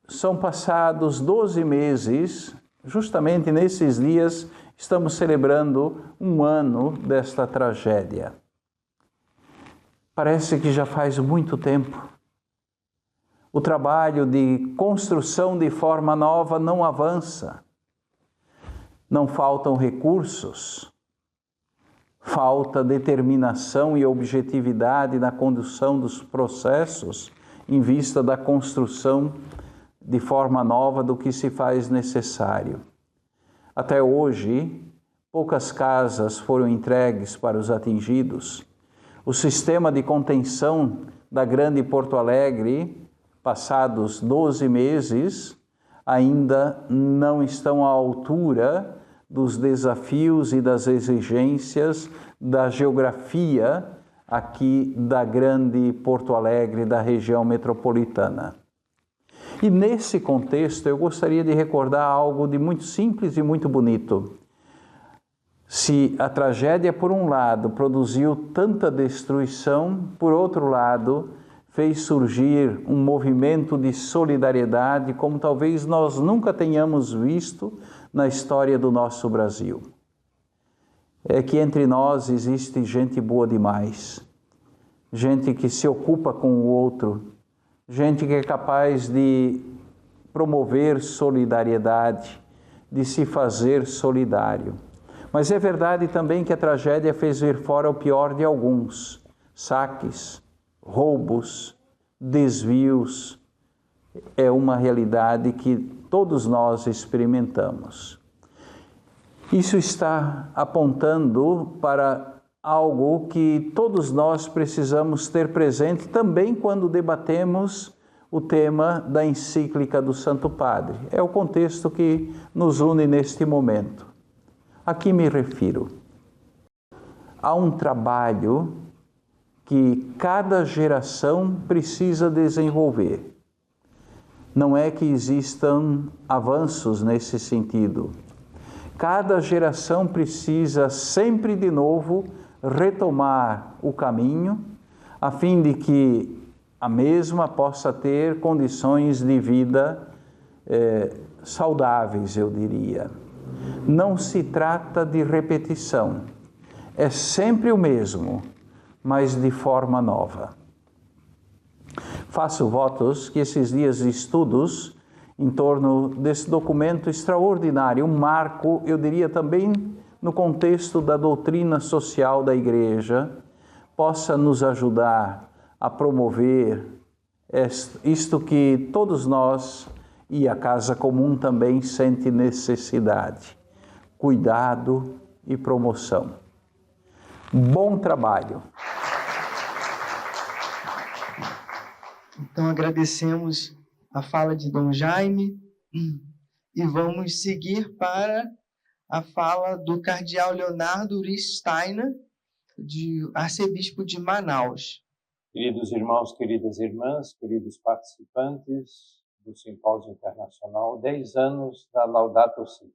são passados 12 meses, justamente nesses dias, estamos celebrando um ano desta tragédia. Parece que já faz muito tempo. O trabalho de construção de forma nova não avança. Não faltam recursos. Falta determinação e objetividade na condução dos processos em vista da construção de forma nova do que se faz necessário. Até hoje, poucas casas foram entregues para os atingidos. O sistema de contenção da Grande Porto Alegre, passados 12 meses, ainda não estão à altura dos desafios e das exigências da geografia aqui da Grande Porto Alegre, da região metropolitana. E nesse contexto eu gostaria de recordar algo de muito simples e muito bonito. Se a tragédia, por um lado, produziu tanta destruição, por outro lado, fez surgir um movimento de solidariedade como talvez nós nunca tenhamos visto na história do nosso Brasil. é que entre nós existe gente boa demais, gente que se ocupa com o outro, gente que é capaz de promover solidariedade, de se fazer solidário. Mas é verdade também que a tragédia fez vir fora o pior de alguns: saques, roubos, desvios. É uma realidade que todos nós experimentamos. Isso está apontando para algo que todos nós precisamos ter presente também quando debatemos o tema da encíclica do Santo Padre. É o contexto que nos une neste momento. A que me refiro? Há um trabalho que cada geração precisa desenvolver. Não é que existam avanços nesse sentido. Cada geração precisa sempre de novo retomar o caminho, a fim de que a mesma possa ter condições de vida saudáveis, eu diria. Não se trata de repetição, é sempre o mesmo, mas de forma nova. Faço votos que esses dias de estudos em torno desse documento extraordinário, um marco, eu diria também no contexto da doutrina social da Igreja, possa nos ajudar a promover isto que todos nós e a Casa Comum também sente necessidade: cuidado e promoção. Bom trabalho! Então agradecemos a fala de Dom Jaime e vamos seguir para a fala do cardeal Leonardo Uris Steiner, arcebispo de Manaus. Queridos irmãos, queridas irmãs, queridos participantes do Simpósio Internacional, 10 anos da Laudato Si.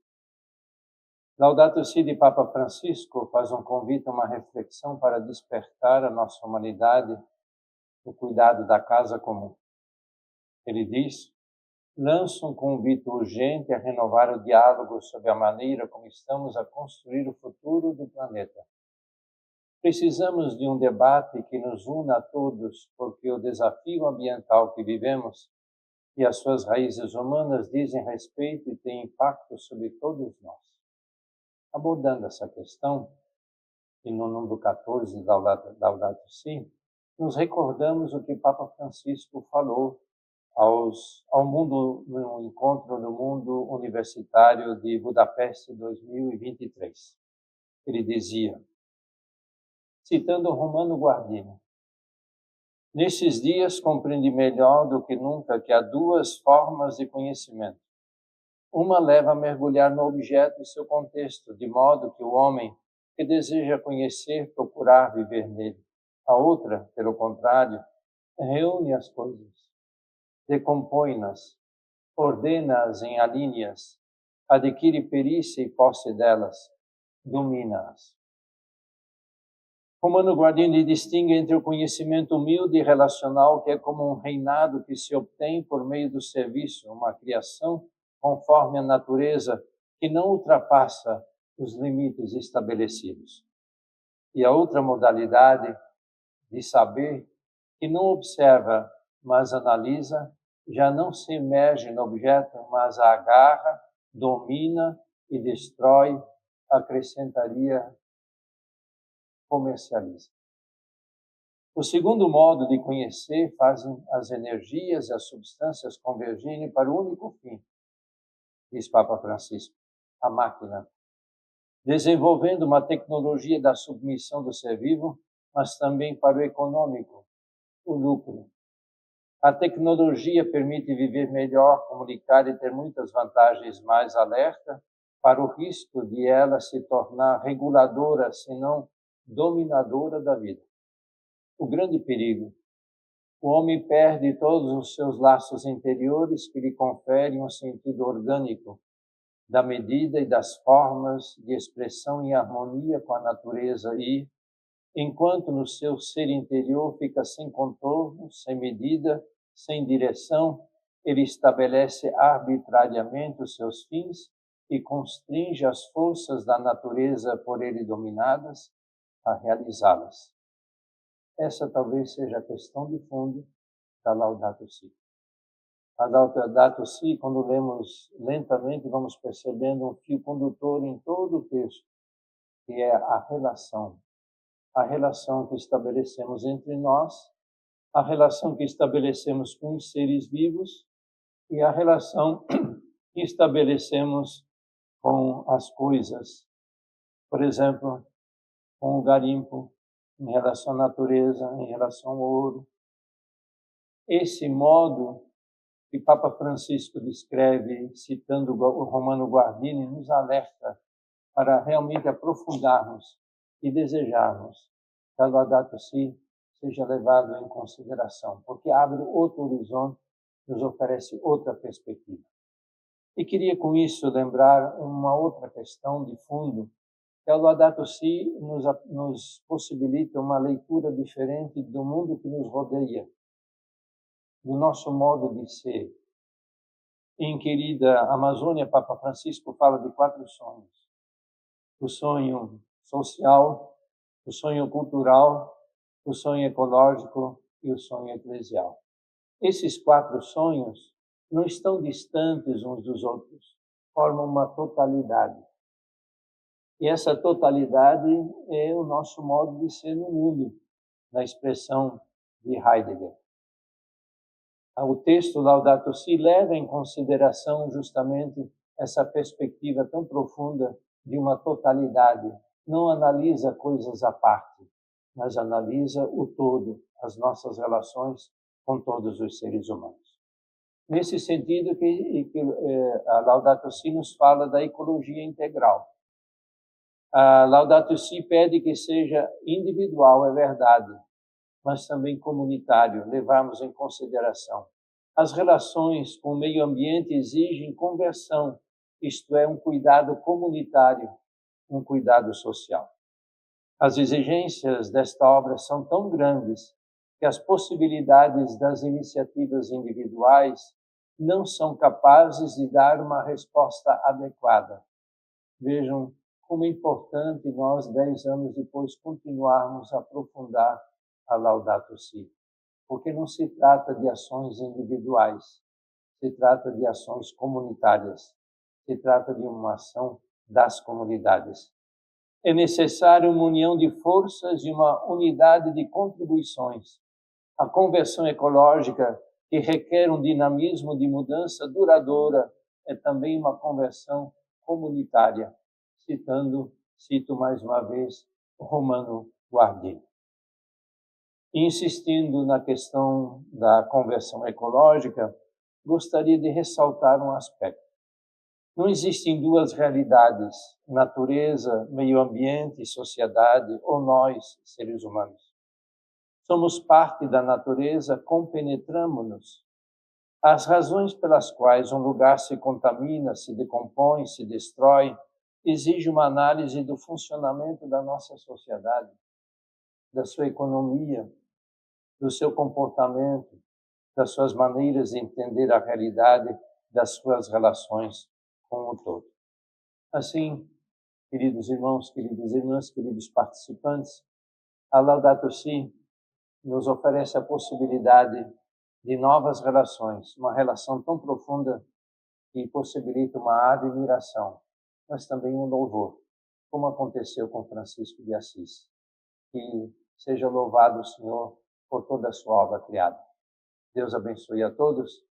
Laudato Si de Papa Francisco faz um convite a uma reflexão para despertar a nossa humanidade no cuidado da casa comum. Ele diz: lança um convite urgente a renovar o diálogo sobre a maneira como estamos a construir o futuro do planeta. Precisamos de um debate que nos una a todos, porque o desafio ambiental que vivemos e as suas raízes humanas dizem respeito e têm impacto sobre todos nós. Abordando essa questão, e no número 14 da Laudato Si, nos recordamos o que Papa Francisco falou ao mundo no encontro no mundo universitário de Budapeste 2023. Ele dizia, citando Romano Guardini: nesses dias compreendi melhor do que nunca que há duas formas de conhecimento. Uma leva a mergulhar no objeto e seu contexto, de modo que o homem que deseja conhecer procurar viver nele. A outra, pelo contrário, reúne as coisas, decompõe-nas, ordena-as em alíneas, adquire perícia e posse delas, domina-as. Romano Guardini distingue entre o conhecimento humilde e relacional, que é como um reinado que se obtém por meio do serviço, uma criação conforme a natureza que não ultrapassa os limites estabelecidos. E a outra modalidade de saber, que não observa, mas analisa, já não se emerge no objeto, mas a agarra, domina e destrói, acrescentaria, comercializa. O segundo modo de conhecer fazem as energias e as substâncias convergirem para o único fim, diz Papa Francisco, a máquina, desenvolvendo uma tecnologia da submissão do ser vivo, mas também para o econômico, o lucro. A tecnologia permite viver melhor, comunicar e ter muitas vantagens, mais alerta para o risco de ela se tornar reguladora, se não dominadora da vida. O grande perigo: o homem perde todos os seus laços interiores que lhe conferem um sentido orgânico da medida e das formas de expressão em harmonia com a natureza e, enquanto no seu ser interior fica sem contorno, sem medida, sem direção, ele estabelece arbitrariamente os seus fins e constringe as forças da natureza por ele dominadas a realizá-las. Essa talvez seja a questão de fundo da Laudato Si. A Laudato Si, quando lemos lentamente, vamos percebendo um fio condutor em todo o texto, que é a relação que estabelecemos entre nós, a relação que estabelecemos com os seres vivos e a relação que estabelecemos com as coisas. Por exemplo, com o garimpo, em relação à natureza, em relação ao ouro. Esse modo que Papa Francisco descreve, citando o Romano Guardini, nos alerta para realmente aprofundarmos e desejarmos que a Laudato Si seja levado em consideração, porque abre outro horizonte, nos oferece outra perspectiva. E queria com isso lembrar uma outra questão de fundo, que a Laudato Si nos possibilita uma leitura diferente do mundo que nos rodeia, do nosso modo de ser. Em querida Amazônia, Papa Francisco fala de 4 sonhos. O sonho social, o sonho cultural, o sonho ecológico e o sonho eclesial. Esses 4 sonhos não estão distantes uns dos outros, formam uma totalidade. E essa totalidade é o nosso modo de ser no mundo, na expressão de Heidegger. O texto Laudato Si leva em consideração justamente essa perspectiva tão profunda de uma totalidade. Não analisa coisas à parte, mas analisa o todo, as nossas relações com todos os seres humanos. Nesse sentido que a Laudato Si nos fala da ecologia integral. A Laudato Si pede que seja individual, é verdade, mas também comunitário, levarmos em consideração. As relações com o meio ambiente exigem conversão, isto é, um cuidado comunitário, um cuidado social. As exigências desta obra são tão grandes que as possibilidades das iniciativas individuais não são capazes de dar uma resposta adequada. Vejam como é importante nós, 10 anos depois, continuarmos a aprofundar a Laudato Si. Porque não se trata de ações individuais, se trata de ações comunitárias, se trata de uma ação das comunidades. É necessário uma união de forças e uma unidade de contribuições. A conversão ecológica, que requer um dinamismo de mudança duradoura, é também uma conversão comunitária. Cito mais uma vez o Romano Guardini. Insistindo na questão da conversão ecológica, gostaria de ressaltar um aspecto. Não existem 2 realidades, natureza, meio ambiente, sociedade, ou nós, seres humanos. Somos parte da natureza, compenetramo-nos. As razões pelas quais um lugar se contamina, se decompõe, se destrói, exige uma análise do funcionamento da nossa sociedade, da sua economia, do seu comportamento, das suas maneiras de entender a realidade, das suas relações com o todo. Assim, queridos irmãos, queridas irmãs, queridos participantes, a Laudato Si nos oferece a possibilidade de novas relações, uma relação tão profunda que possibilita uma admiração, mas também um louvor, como aconteceu com Francisco de Assis. Que seja louvado o Senhor por toda a sua obra criada. Deus abençoe a todos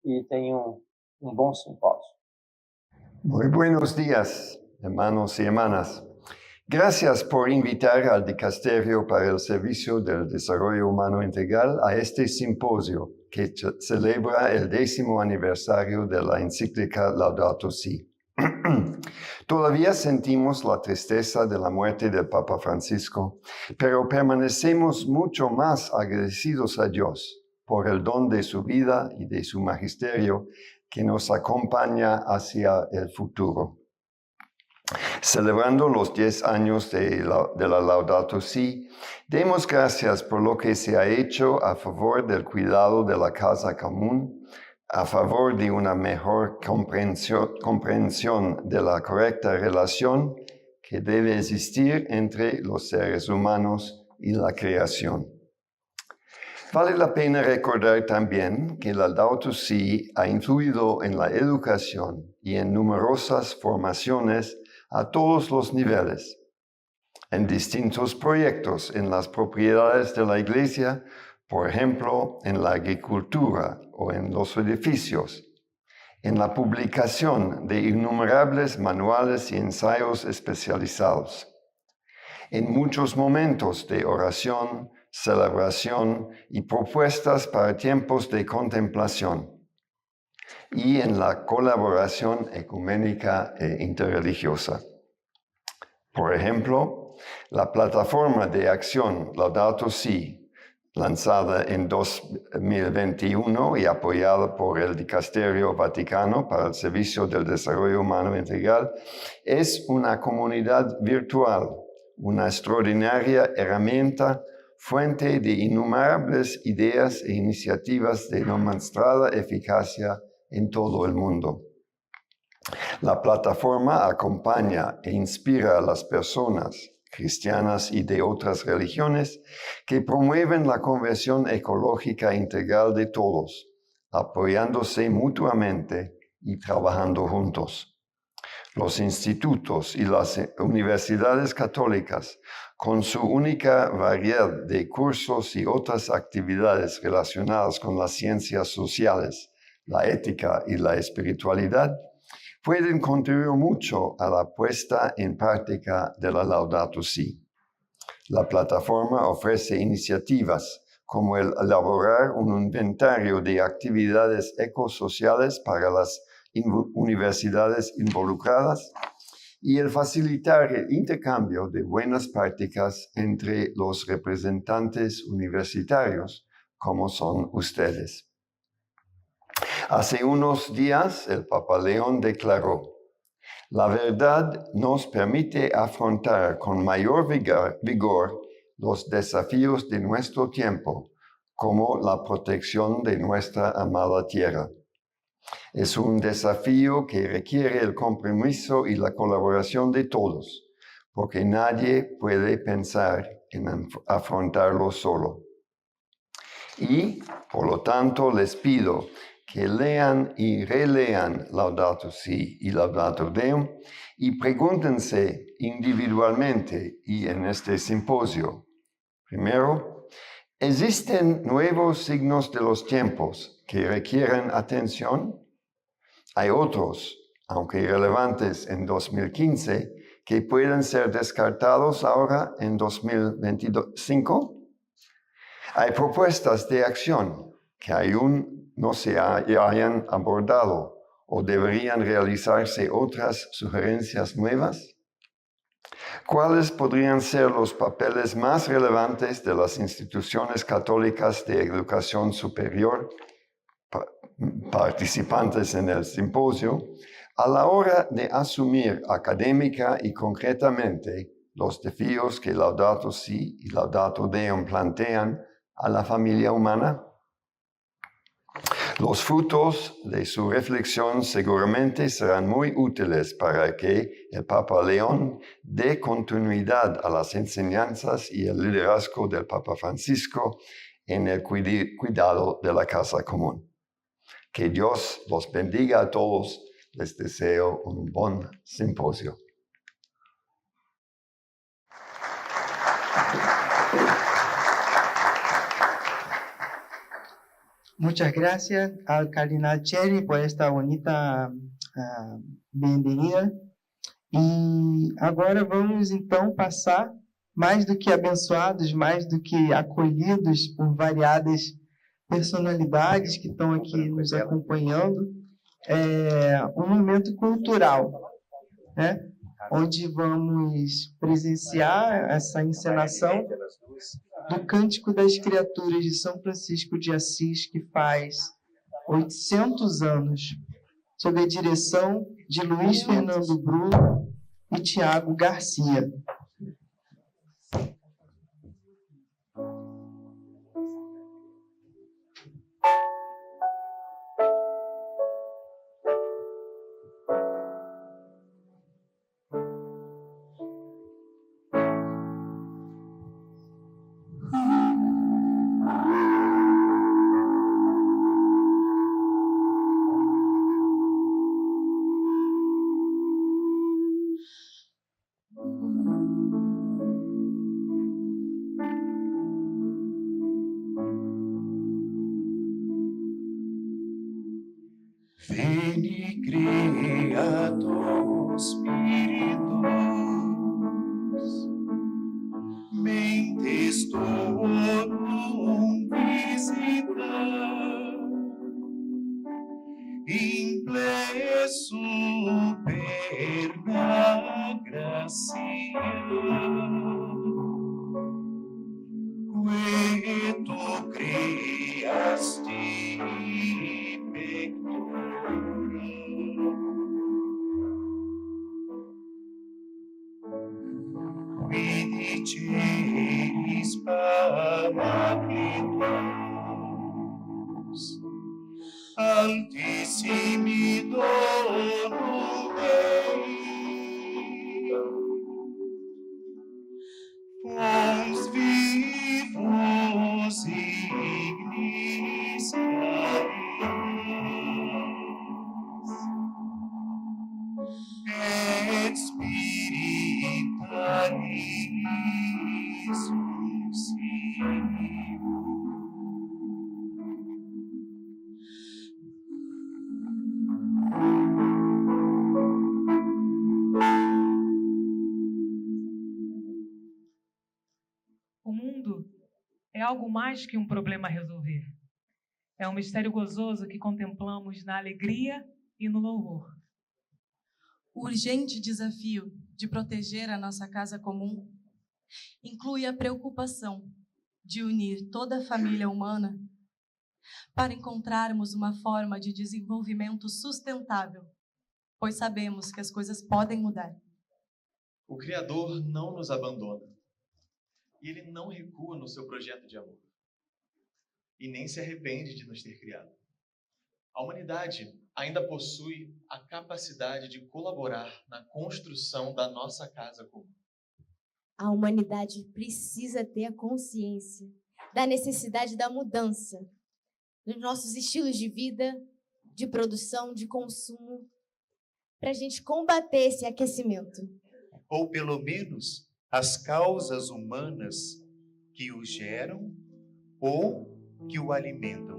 e tenham um bom simpósio. Muy buenos días, hermanos y hermanas. Gracias por invitar al Dicasterio para el Servicio del Desarrollo Humano Integral a este simposio que celebra el 10º aniversario de la encíclica Laudato Si. Todavía sentimos la tristeza de la muerte del Papa Francisco, pero permanecemos mucho más agradecidos a Dios por el don de su vida y de su magisterio que nos acompaña hacia el futuro. Celebrando los 10 años de la Laudato Si, demos gracias por lo que se ha hecho a favor del cuidado de la casa común, a favor de una mejor comprensión de la correcta relación que debe existir entre los seres humanos y la creación. Vale la pena recordar también que Laudato Si ha influido en la educación y en numerosas formaciones a todos los niveles, en distintos proyectos en las propiedades de la Iglesia, por ejemplo, en la agricultura o en los edificios, en la publicación de innumerables manuales y ensayos especializados, en muchos momentos de oración, celebración y propuestas para tiempos de contemplación, y en la colaboración ecuménica e interreligiosa. Por ejemplo, la plataforma de acción Laudato Si, lanzada en 2021 y apoyada por el Dicasterio Vaticano para el Servicio del Desarrollo Humano Integral, es una comunidad virtual, una extraordinaria herramienta, fuente de innumerables ideas e iniciativas de demostrada eficacia en todo el mundo. La plataforma acompaña e inspira a las personas cristianas y de otras religiones que promueven la conversión ecológica integral de todos, apoyándose mutuamente y trabajando juntos. Los institutos y las universidades católicas, con su única variedad de cursos y otras actividades relacionadas con las ciencias sociales, la ética y la espiritualidad, pueden contribuir mucho a la puesta en práctica de la Laudato Si. La plataforma ofrece iniciativas como el elaborar un inventario de actividades ecosociales para las universidades involucradas y el facilitar el intercambio de buenas prácticas entre los representantes universitarios, como son ustedes. Hace unos días, el Papa León declaró: la verdad nos permite afrontar con mayor vigor los desafíos de nuestro tiempo, como la protección de nuestra amada tierra. Es un desafío que requiere el compromiso y la colaboración de todos, porque nadie puede pensar en afrontarlo solo. Y, por lo tanto, les pido que lean y relean Laudato Si y Laudato Deum y pregúntense individualmente y en este simposio. Primero, ¿existen nuevos signos de los tiempos que requieren atención? Hay otros, aunque irrelevantes en 2015, que pueden ser descartados ahora en 2025. Hay propuestas de acción que aún no se hayan abordado o deberían realizarse otras sugerencias nuevas. ¿Cuáles podrían ser los papeles más relevantes de las instituciones católicas de educación superior participantes en el simposio a la hora de asumir académica y concretamente los desafíos que Laudato Si y Laudato Deum plantean a la familia humana? Los frutos de su reflexión seguramente serán muy útiles para que el Papa León dé continuidad a las enseñanzas y el liderazgo del Papa Francisco en el cuidado de la casa común. Que Dios los bendiga a todos. Les deseo un buen simposio. Muchas gracias al Cardenal Cherry por esta bonita bienvenida. E agora vamos então passar, mais do que abençoados, mais do que acolhidos por variadas personalidades que estão aqui nos acompanhando, um momento cultural, né? Onde vamos presenciar essa encenação do Cântico das Criaturas de São Francisco de Assis, que faz 800 anos, sob a direção de Luiz Fernando Bruno e Tiago Garcia. soberana gracia, que tu criaste pectora, vidicis Paráclitos, altissimi dono Dei, fons vivos ignis et spiritualis O mundo é algo mais que um problema a resolver. É um mistério gozoso que contemplamos na alegria e no louvor. O urgente desafio de proteger a nossa casa comum inclui a preocupação de unir toda a família humana para encontrarmos uma forma de desenvolvimento sustentável, pois sabemos que as coisas podem mudar. O Criador não nos abandona. E Ele não recua no seu projeto de amor. E nem se arrepende de nos ter criado. A humanidade ainda possui a capacidade de colaborar na construção da nossa casa comum. A humanidade precisa ter a consciência da necessidade da mudança nos nossos estilos de vida, de produção, de consumo, para a gente combater esse aquecimento. ou pelo menos as causas humanas que o geram ou que o alimentam.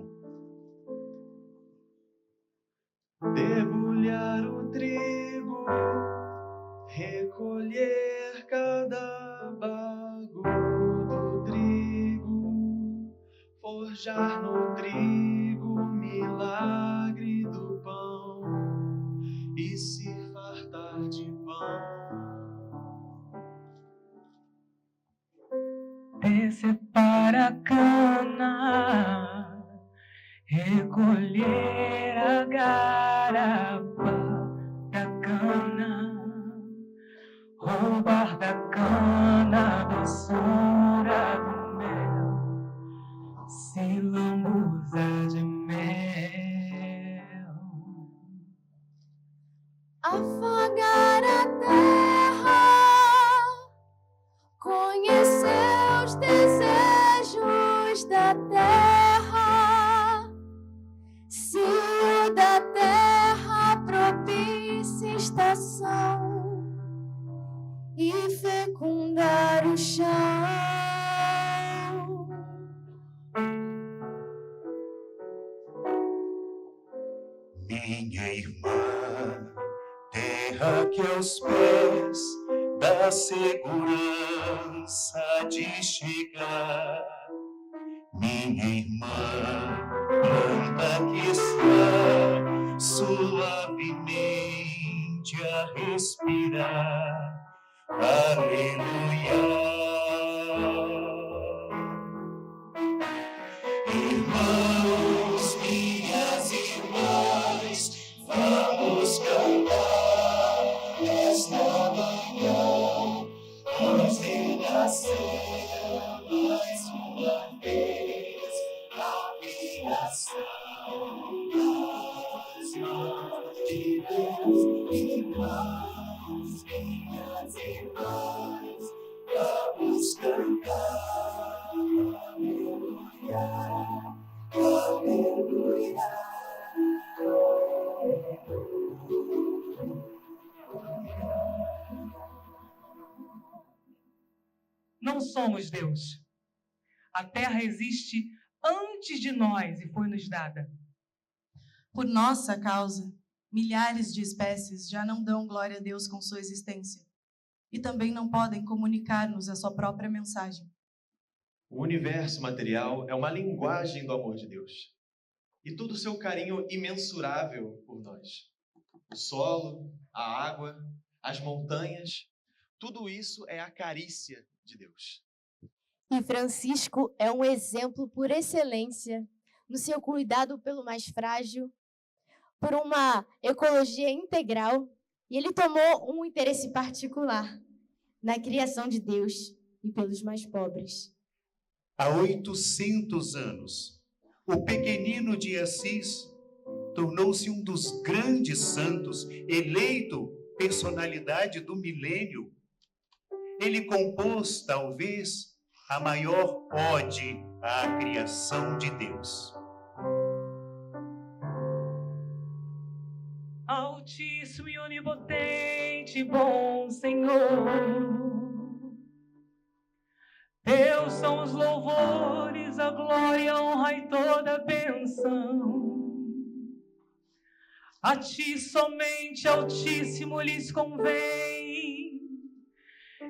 Debulhar o trigo, recolher cada bago do trigo, forjar no trigo o milagre do pão e se fartar de pão. Descer para a cana, recolher a garapa da cana, roubar da cana a doçura do mel, se lambuzar de mel. Afagar a terra, conhecer os desejos da terra, se o da terra propicia estação e fecundar o chão. Minha irmã, terra que aos pés da segurança de chegar. Minha irmã, planta que está suavemente a respirar. Aleluia. Irmãos, minhas irmãs, vamos cantar esta manhã, antes de nascer mais uma vez a criação das mãos de Deus. Irmãos, minhas irmãs, vamos cantar. Aleluia, aleluia. Não somos Deus. A terra existe antes de nós e foi-nos dada. Por nossa causa, milhares de espécies já não dão glória a Deus com sua existência e também não podem comunicar-nos a sua própria mensagem. O universo material é uma linguagem do amor de Deus. E todo o seu carinho imensurável por nós. O solo, a água, as montanhas, tudo isso é a carícia de Deus. E Francisco é um exemplo por excelência no seu cuidado pelo mais frágil, por uma ecologia integral, e ele tomou um interesse particular na criação de Deus e pelos mais pobres. Há 800 anos, o pequenino de Assis tornou-se um dos grandes santos, eleito personalidade do milênio. Ele compôs, talvez, a maior ode à criação de Deus. Altíssimo e onipotente, bom Senhor, teus são os louvores, a glória, a honra e toda a bênção. A ti somente, Altíssimo, lhes convém,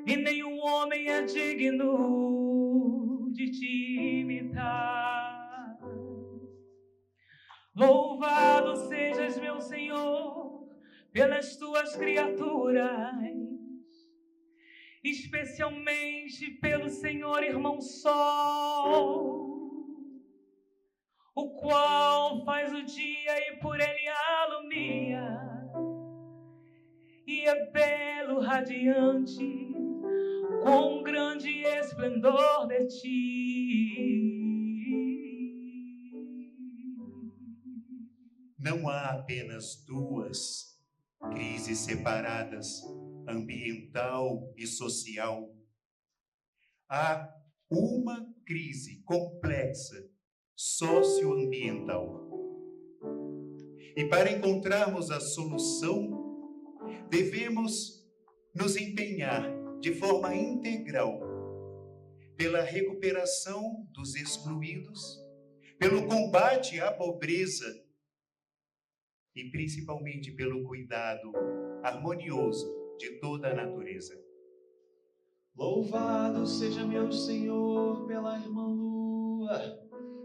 e nenhum homem é digno de te imitar. Louvado sejas, meu Senhor, pelas tuas criaturas, especialmente pelo Senhor irmão Sol, o qual faz o dia e por ele alumia, e é belo, radiante, com grande esplendor de ti. Não há apenas duas crises separadas, ambiental e social. Há uma crise complexa, socioambiental. E para encontrarmos a solução, devemos nos empenhar de forma integral pela recuperação dos excluídos, pelo combate à pobreza e principalmente pelo cuidado harmonioso de toda a natureza. Louvado seja meu Senhor pela irmã Lua,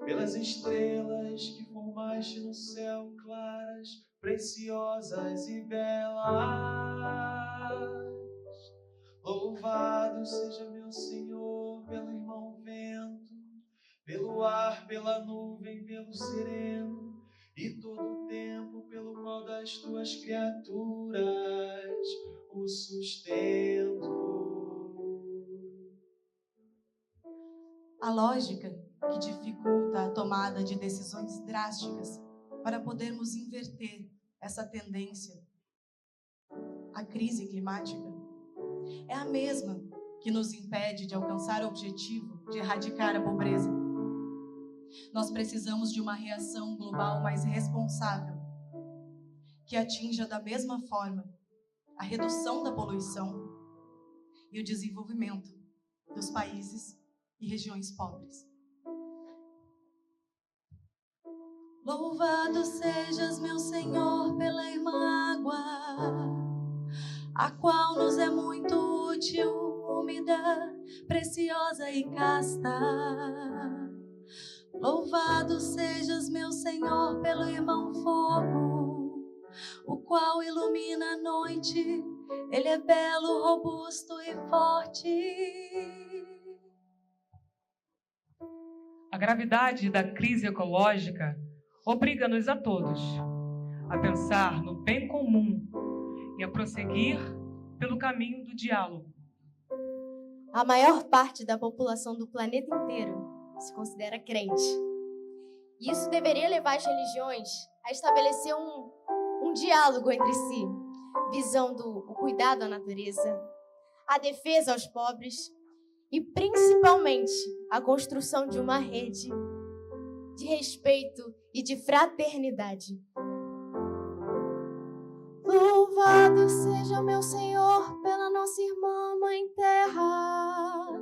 pelas estrelas que formaste no céu, claras, preciosas e belas. Louvado seja meu Senhor pelo irmão vento, pelo ar, pela nuvem, pelo sereno, e todo o tempo pelo qual das tuas criaturas o sustento. A lógica que dificulta a tomada de decisões drásticas para podermos inverter essa tendência à crise climática é a mesma que nos impede de alcançar o objetivo de erradicar a pobreza. Nós precisamos de uma reação global mais responsável, que atinja da mesma forma a redução da poluição e o desenvolvimento dos países e regiões pobres. Louvado sejas, meu Senhor, pela irmã água, a qual nos é muito útil, úmida, preciosa e casta. Louvado sejas, meu Senhor, pelo irmão fogo, o qual ilumina a noite. Ele é belo, robusto e forte. A gravidade da crise ecológica obriga-nos a todos a pensar no bem comum e a prosseguir pelo caminho do diálogo. A maior parte da população do planeta inteiro se considera crente. Isso deveria levar as religiões a estabelecer um diálogo entre si, visando o cuidado à natureza, a defesa aos pobres e, principalmente, a construção de uma rede de respeito e de fraternidade. Louvado seja meu Senhor pela nossa irmã Mãe Terra,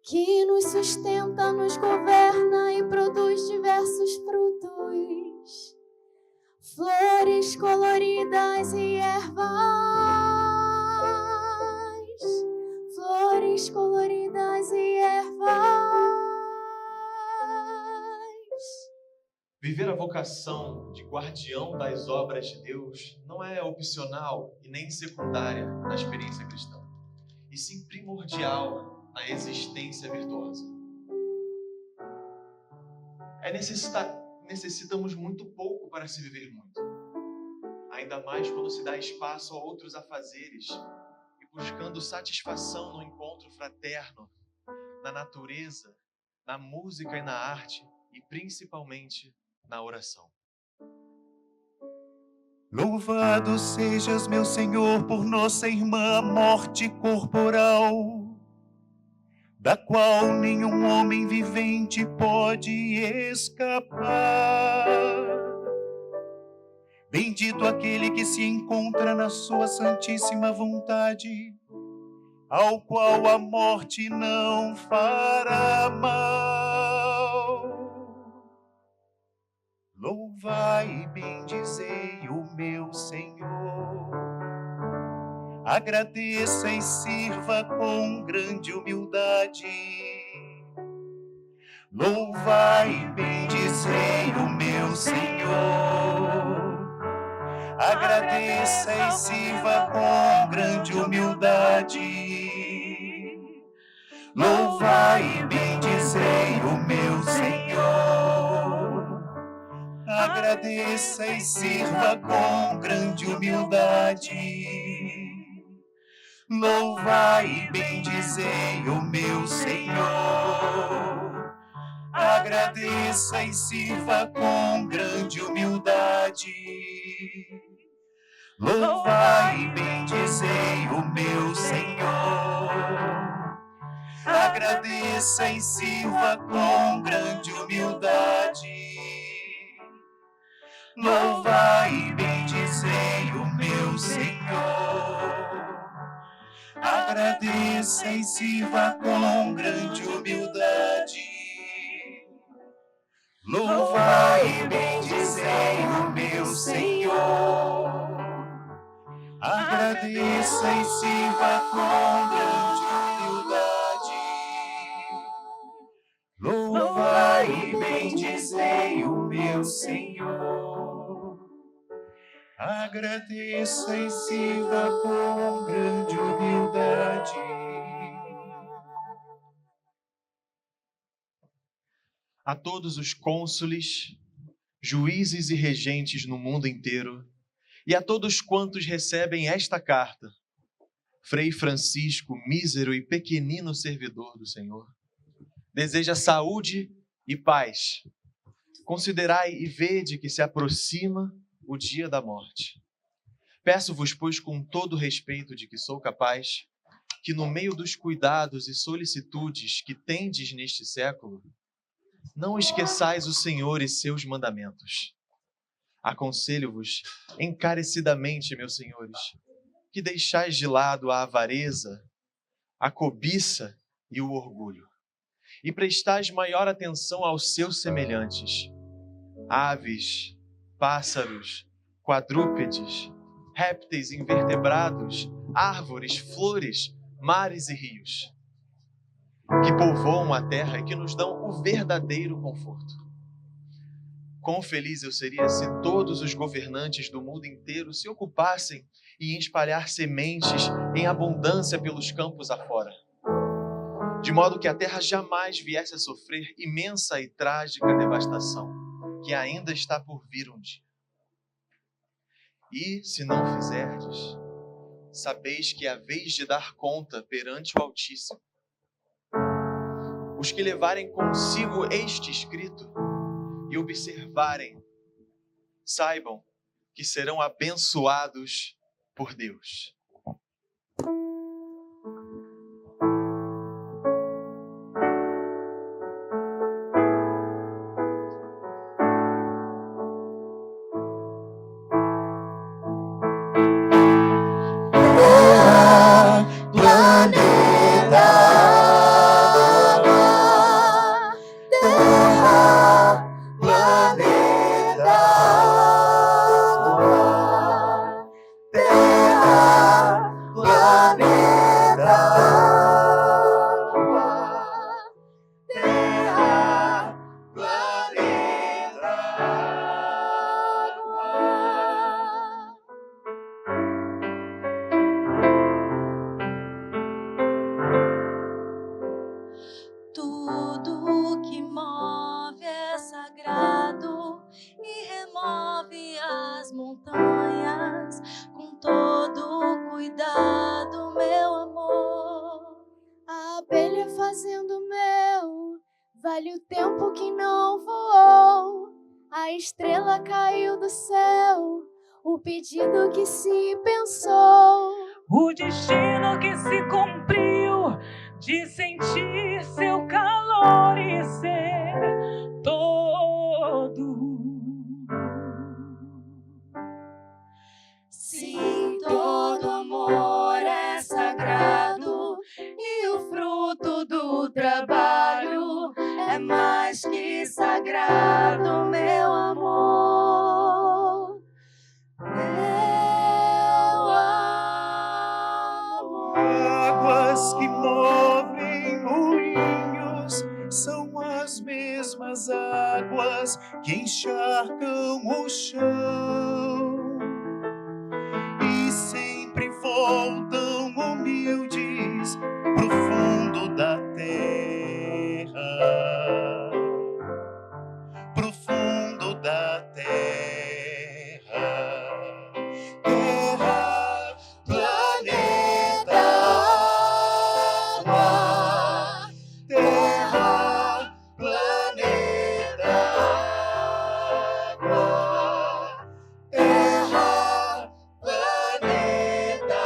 que nos sustenta, nos governa e produz diversos frutos, flores coloridas e ervas, flores coloridas e ervas. Viver a vocação de guardião das obras de Deus não é opcional e nem secundária na experiência cristã, e sim primordial na existência virtuosa. Necessitamos muito pouco para se viver muito, ainda mais quando se dá espaço a outros afazeres e buscando satisfação no encontro fraterno, na natureza, na música e na arte e principalmente na oração. Louvado sejas, meu Senhor, por nossa irmã morte corporal, da qual nenhum homem vivente pode escapar. Bendito aquele que se encontra na sua santíssima vontade, ao qual a morte não fará mal. Louvai e bendizei o meu Senhor. Agradeça e sirva com grande humildade. Louvai e bendizei o meu Senhor. Agradeça e sirva com grande humildade. Louvai e bendizei o meu Senhor. Agradeça e sirva com grande humildade. Louvai e bendizei o meu Senhor. Agradeça e sirva com grande humildade. Louvai e bendizei o meu Senhor. Agradeça e sirva com grande humildade. Louvai e bendizei o meu Senhor. Agradeça e sirva com grande humildade. Louvai e bendizei o meu Senhor. Agradeça e sirva com grande humildade. Louvai e bendizei o meu Senhor. Agradeça e sirva com grande humildade. A todos os cônsules, juízes e regentes no mundo inteiro, e a todos quantos recebem esta carta, Frei Francisco, mísero e pequenino servidor do Senhor, deseja saúde e paz. Considerai e vede que se aproxima o dia da morte. Peço-vos, pois, com todo o respeito de que sou capaz, que no meio dos cuidados e solicitudes que tendes neste século, não esqueçais o Senhor e seus mandamentos. Aconselho-vos encarecidamente, meus senhores, que deixais de lado a avareza, a cobiça e o orgulho, e prestais maior atenção aos seus semelhantes, aves, pássaros, quadrúpedes, répteis invertebrados, árvores, flores, mares e rios, que povoam a terra e que nos dão o verdadeiro conforto. Quão feliz eu seria se todos os governantes do mundo inteiro se ocupassem em espalhar sementes em abundância pelos campos afora, de modo que a terra jamais viesse a sofrer imensa e trágica devastação, que ainda está por vir um dia. E, se não fizerdes, sabeis que haveis de dar conta perante o Altíssimo. Os que levarem consigo este escrito e observarem, saibam que serão abençoados por Deus. Planeta. Olha o tempo que não voou, a estrela caiu do céu, o pedido que se pensou, o destino que se cumpriu, de sentir seu calor e ser todo. Sim, todo amor é sagrado e o fruto do trabalho é mais que sagrado, meu amor. Meu amor. Águas que movem moinhos são as mesmas águas que encharcam o chão e sempre voltam humildes pro fundo da terra, pro fundo da terra. Terra, planeta, água. Terra, planeta, água. Terra, planeta,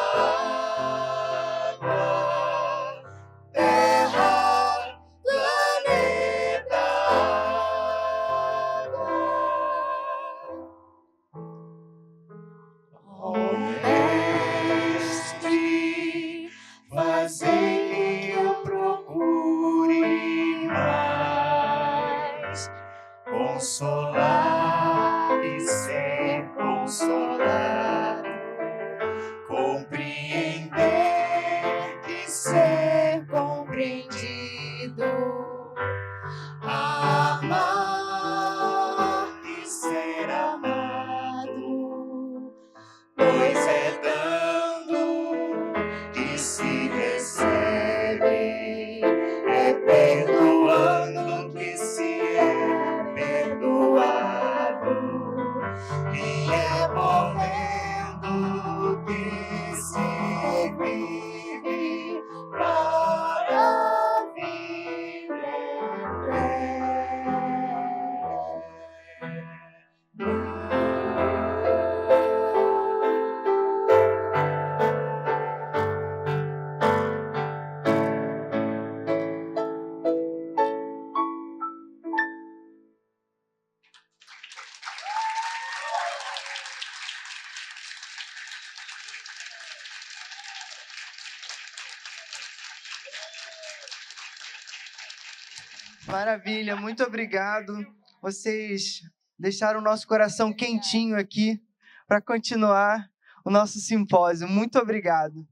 água. Terra, planeta, ó Mestre, fazei que eu procure mais consolar e ser consolado, compreender e ser compreendido, amar e ser amado, pois é dando que se recebe, é perdoando que se é perdoado, e é morrendo que se vive para vida Maravilha, muito obrigado. Vocês deixaram o nosso coração quentinho aqui para continuar o nosso simpósio. Muito obrigado.